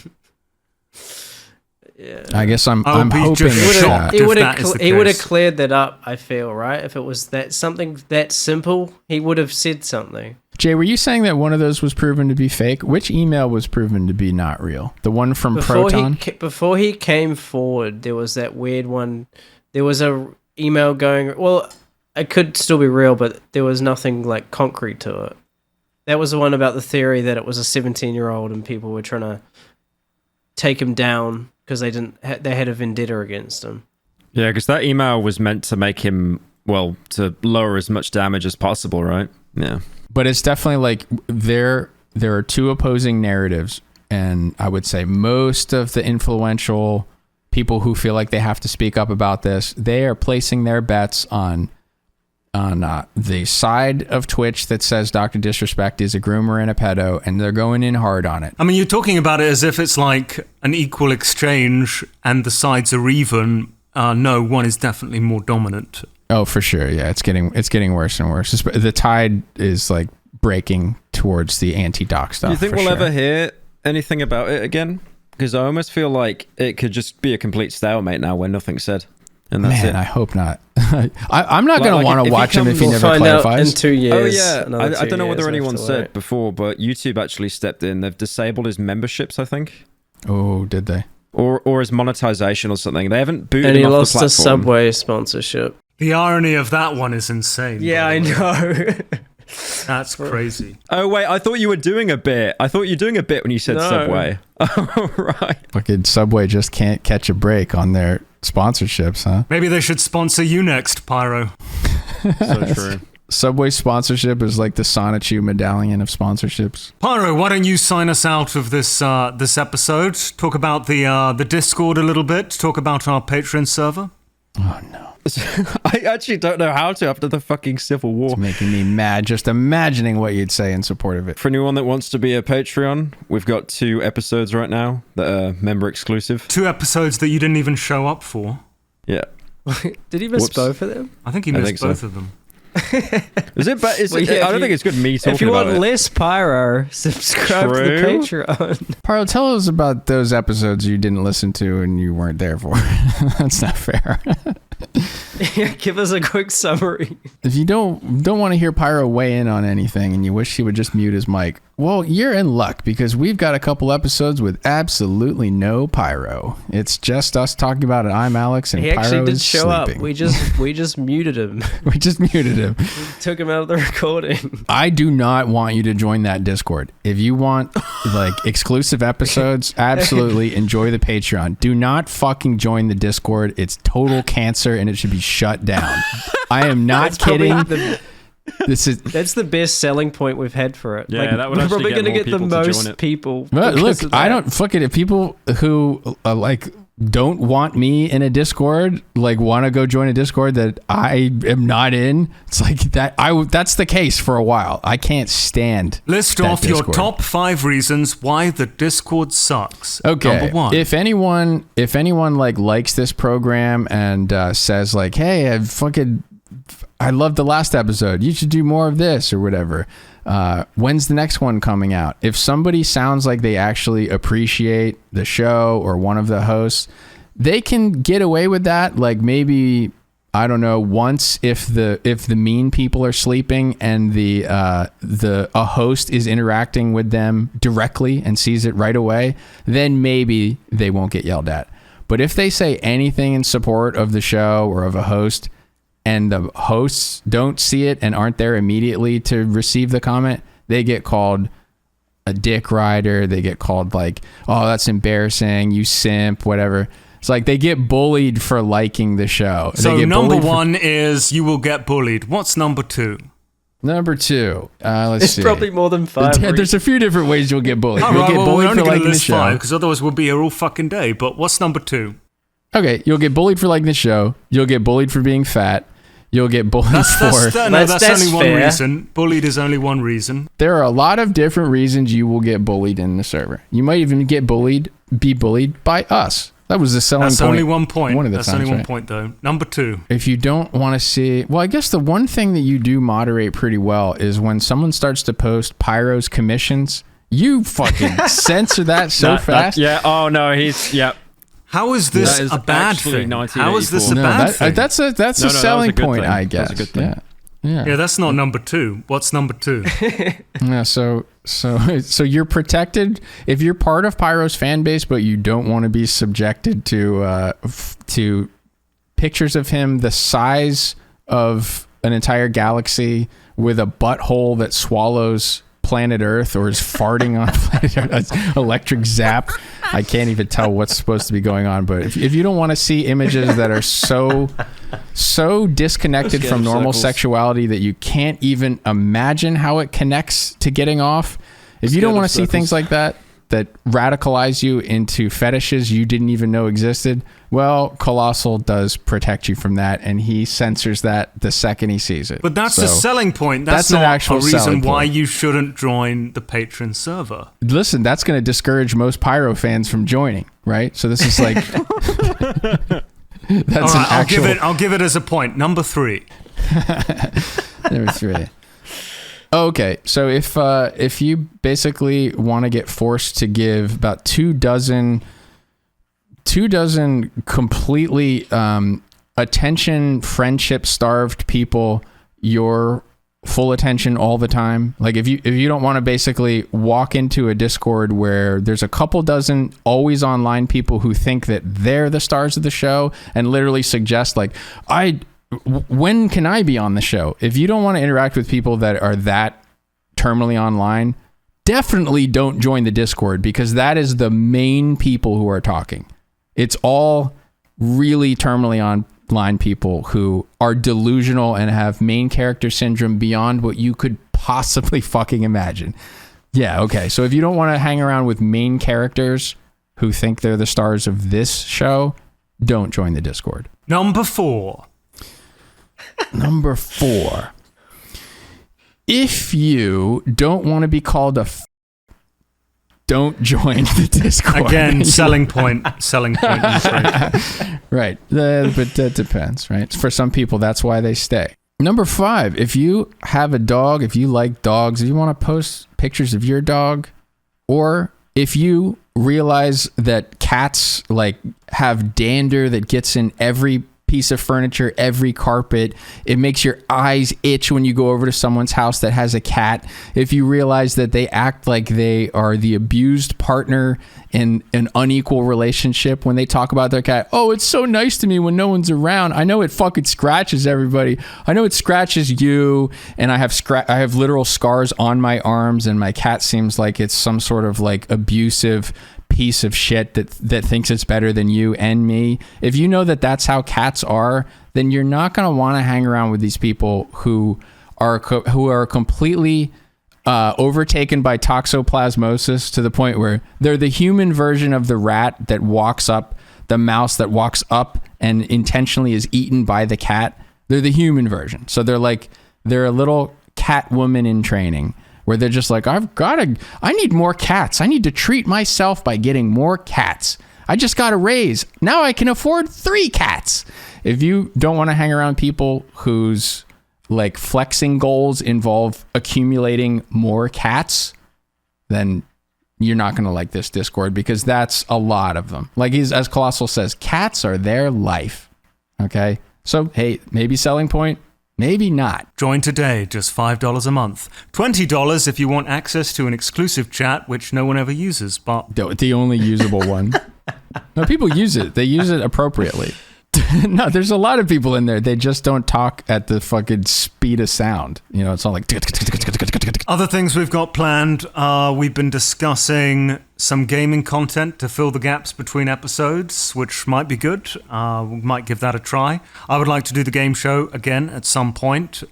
C: Yeah.
B: I guess I'm hoping
C: he would have cleared that up, I feel, right? If it was something that simple, he would have said something.
B: Jay, were you saying that one of those was proven to be fake? Which email was proven to be not real? The one from Proton?
C: Before he came forward, there was that weird one. There was a email going, well, it could still be real, but there was nothing like concrete to it. That was the one about the theory that it was a 17-year-old and people were trying to take him down because they had a vendetta against him.
D: Yeah, because that email was meant to make him, well, to lower as much damage as possible, right? Yeah.
B: But it's definitely like there are two opposing narratives, and I would say most of the influential people who feel like they have to speak up about this, they are placing their bets on the side of Twitch that says Dr. Disrespect is a groomer and a pedo, and they're going in hard on it.
A: I mean, you're talking about it as if it's like an equal exchange and the sides are even. No, one is definitely more dominant.
B: Oh, for sure. Yeah, it's getting worse and worse. The tide is like breaking towards the anti-doc stuff.
D: Do you think we'll ever hear anything about it again? Because I almost feel like it could just be a complete stalemate now where nothing's said. And that's it.
B: I hope not. I'm not going to want to watch him if he never clarifies.
C: In 2 years.
D: Oh, yeah. I don't know whether anyone said before, but YouTube actually stepped in. They've disabled his memberships, I think.
B: Oh, did they?
D: Or his monetization or something. They haven't booted
C: and
D: him off the
C: lost
D: platform.
C: a Subway sponsorship.
A: The irony of that one is insane.
C: Yeah, I know.
A: That's crazy.
D: Oh, wait, I thought you were doing a bit. I thought you were doing a bit when you said Subway. Oh, right.
B: Fucking Subway just can't catch a break on their sponsorships, huh?
A: Maybe they should sponsor you next, Pyro.
D: So true.
B: Subway sponsorship is like the Sonichu medallion of sponsorships.
A: Pyro, why don't you sign us out of this this episode? Talk about the Discord a little bit. Talk about our Patreon server.
B: Oh, no.
D: I actually don't know how to after the fucking Civil War.
B: It's making me mad just imagining what you'd say in support of it.
D: For anyone that wants to be a Patreon, we've got 2 episodes right now that are member exclusive.
A: 2 episodes that you didn't even show up for.
D: Yeah.
C: Did he miss both of them?
A: I think he missed both of them.
D: Is it? I don't think it's good me talking about it.
C: If you want less Pyro, subscribe to the Patreon.
B: Pyro, tell us about those episodes you didn't listen to and you weren't there for. That's not fair.
C: Yeah, give us a quick summary.
B: If you don't want to hear Pyro weigh in on anything and you wish he would just mute his mic, well, you're in luck because we've got a couple episodes with absolutely no Pyro. It's just us talking about it. I'm Alex and Pyro is sleeping. He actually did show up. We just muted him. We just muted him.
C: We took him out of the recording.
B: I do not want you to join that Discord. If you want like exclusive episodes, absolutely enjoy the Patreon. Do not fucking join the Discord. It's total cancer and it should be shut down. I am not kidding.
C: That's the best selling point we've had for it.
D: Yeah, that would we're probably going to get the most
C: people.
B: Well, look, I don't fuck it. If people who like don't want me in a Discord, like want to go join a Discord that I am not in, it's like that. That's the case for a while. I can't stand.
A: List off Discord. Your top 5 reasons why the Discord sucks.
B: Okay.
A: Number 1.
B: If anyone like likes this program and says like, hey, I loved the last episode, you should do more of this or whatever. When's the next one coming out? If somebody sounds like they actually appreciate the show or one of the hosts, they can get away with that. Like maybe, I don't know, once if the mean people are sleeping and a host is interacting with them directly and sees it right away, then maybe they won't get yelled at. But if they say anything in support of the show or of a host, and the hosts don't see it and aren't there immediately to receive the comment, they get called a dick rider. They get called like, oh, that's embarrassing, you simp, whatever. It's like they get bullied for liking the show.
A: So number 1 is you will get bullied. What's number 2?
B: Number 2, let's see.
C: It's probably more than 5.
B: Yeah, there's a few different ways you'll get bullied.
A: All
B: You'll
A: right,
B: get bullied
A: we're only
B: for
A: going to
B: liking the
A: list
B: show.
A: 5 because otherwise we'll be here all fucking day. But what's number 2?
B: Okay, you'll get bullied for liking the show. You'll get bullied for being fat. You'll get bullied
A: that's only one
C: fair.
A: reason. Bullied is only one reason.
B: There are a lot of different reasons you will get bullied in the server. You might even be bullied by us. That was the selling point.
A: That's only one point.
B: One of the
A: That's
B: times,
A: only one
B: right?
A: point, though. Number 2.
B: If you don't want to see... Well, I guess the one thing that you do moderate pretty well is when someone starts to post Pyro's commissions, you fucking censor that so fast.
D: Yeah. Oh, no. Yeah.
A: How is this a bad thing? How is this a bad thing?
B: That's a selling point, I guess.
D: That's a good thing.
A: Yeah, that's not number 2. What's number 2?
B: Yeah, so you're protected if you're part of Pyro's fan base, but you don't want to be subjected to pictures of him the size of an entire galaxy with a butthole that swallows planet Earth or is farting on planet Earth. Electric zap. I can't even tell what's supposed to be going on. But if you don't want to see images that are so disconnected from normal sexuality that you can't even imagine how it connects to getting off, if you don't want to see things like that radicalize you into fetishes you didn't even know existed, well, Colossal does protect you from that, and he censors that the second he sees it.
A: But that's the selling point. That's
B: an
A: not
B: actual
A: a reason why
B: point.
A: you shouldn't join the Patreon server.
B: Listen, that's going to discourage most Pyro fans from joining, right? So this is like... That's
A: all right, I'll give it as a point. Number 3.
B: Number 3. Okay, so if you basically want to get forced to give about 24 completely attention, friendship starved people your full attention all the time, like if you don't want to basically walk into a Discord where there's a couple dozen always online people who think that they're the stars of the show and literally suggest like, when can I be on the show? If you don't want to interact with people that are that terminally online, definitely don't join the Discord, because that is the main people who are talking. It's all really terminally online people who are delusional and have main character syndrome beyond what you could possibly fucking imagine. Yeah, okay. So if you don't want to hang around with main characters who think they're the stars of this show, don't join the Discord.
A: Number 4.
B: Number 4. If you don't want to be called don't join the Discord.
A: Again, selling point. Selling point.
B: Right. But that depends, right? For some people, that's why they stay. Number 5, if you have a dog, if you like dogs, if you want to post pictures of your dog, or if you realize that cats like have dander that gets in every piece of furniture, every carpet, it makes your eyes itch when you go over to someone's house that has a cat. If you realize that they act like they are the abused partner in an unequal relationship when they talk about their cat, oh, it's so nice to me when no one's around. I know it fucking scratches everybody. I know it scratches you, and I have literal scars on my arms, and my cat seems like it's some sort of like abusive piece of shit that thinks it's better than you and me. If you know that that's how cats are, then you're not going to want to hang around with these people who are completely overtaken by toxoplasmosis to the point where they're the human version of the rat that walks up, the mouse that walks up and intentionally is eaten by the cat. They're the human version. So they're a little cat woman in training, where they're just like, I need more cats. I need to treat myself by getting more cats. I just got a raise. Now I can afford 3 cats. If you don't want to hang around people whose like flexing goals involve accumulating more cats, then you're not going to like this Discord, because that's a lot of them. Like as Colossal says, cats are their life. Okay. So, hey, maybe selling point. Maybe not.
A: Join today, just $5 a month. $20 if you want access to an exclusive chat, which no one ever uses, but...
B: The only usable one. No, people use it. They use it appropriately. No, there's a lot of people in there. They just don't talk at the fucking speed of sound. You know, it's all like...
A: Other things we've got planned, we've been discussing some gaming content to fill the gaps between episodes, which might be good. We might give that a try. I would like to do the game show again at some point,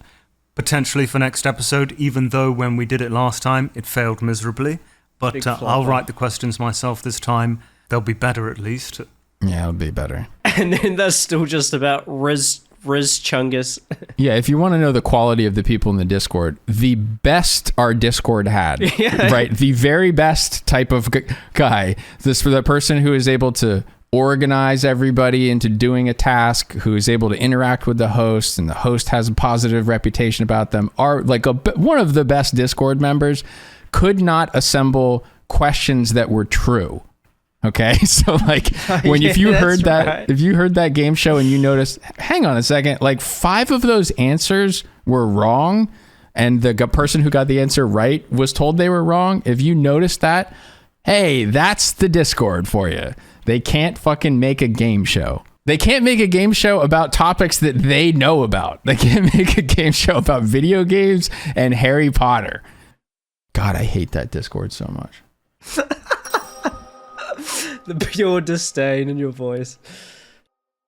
A: potentially for next episode, even though when we did it last time, it failed miserably. But I'll write the questions myself this time. They'll be better at least.
B: Yeah, it'll be better.
C: And then they're still just about Riz Chungus.
B: Yeah, if you want to know the quality of the people in the Discord, the best our Discord had, right? The very best type of guy. This for the person who is able to organize everybody into doing a task, who is able to interact with the host, and the host has a positive reputation about them, are like one of the best Discord members, could not assemble questions that were true. Okay, so like if you heard that game show and you noticed, hang on a second, like 5 of those answers were wrong, and the person who got the answer right was told they were wrong. If you noticed that, hey, that's the Discord for you. They can't fucking make a game show. They can't make a game show about topics that they know about. They can't make a game show about video games and Harry Potter. God, I hate that Discord so much.
C: The pure disdain in your voice.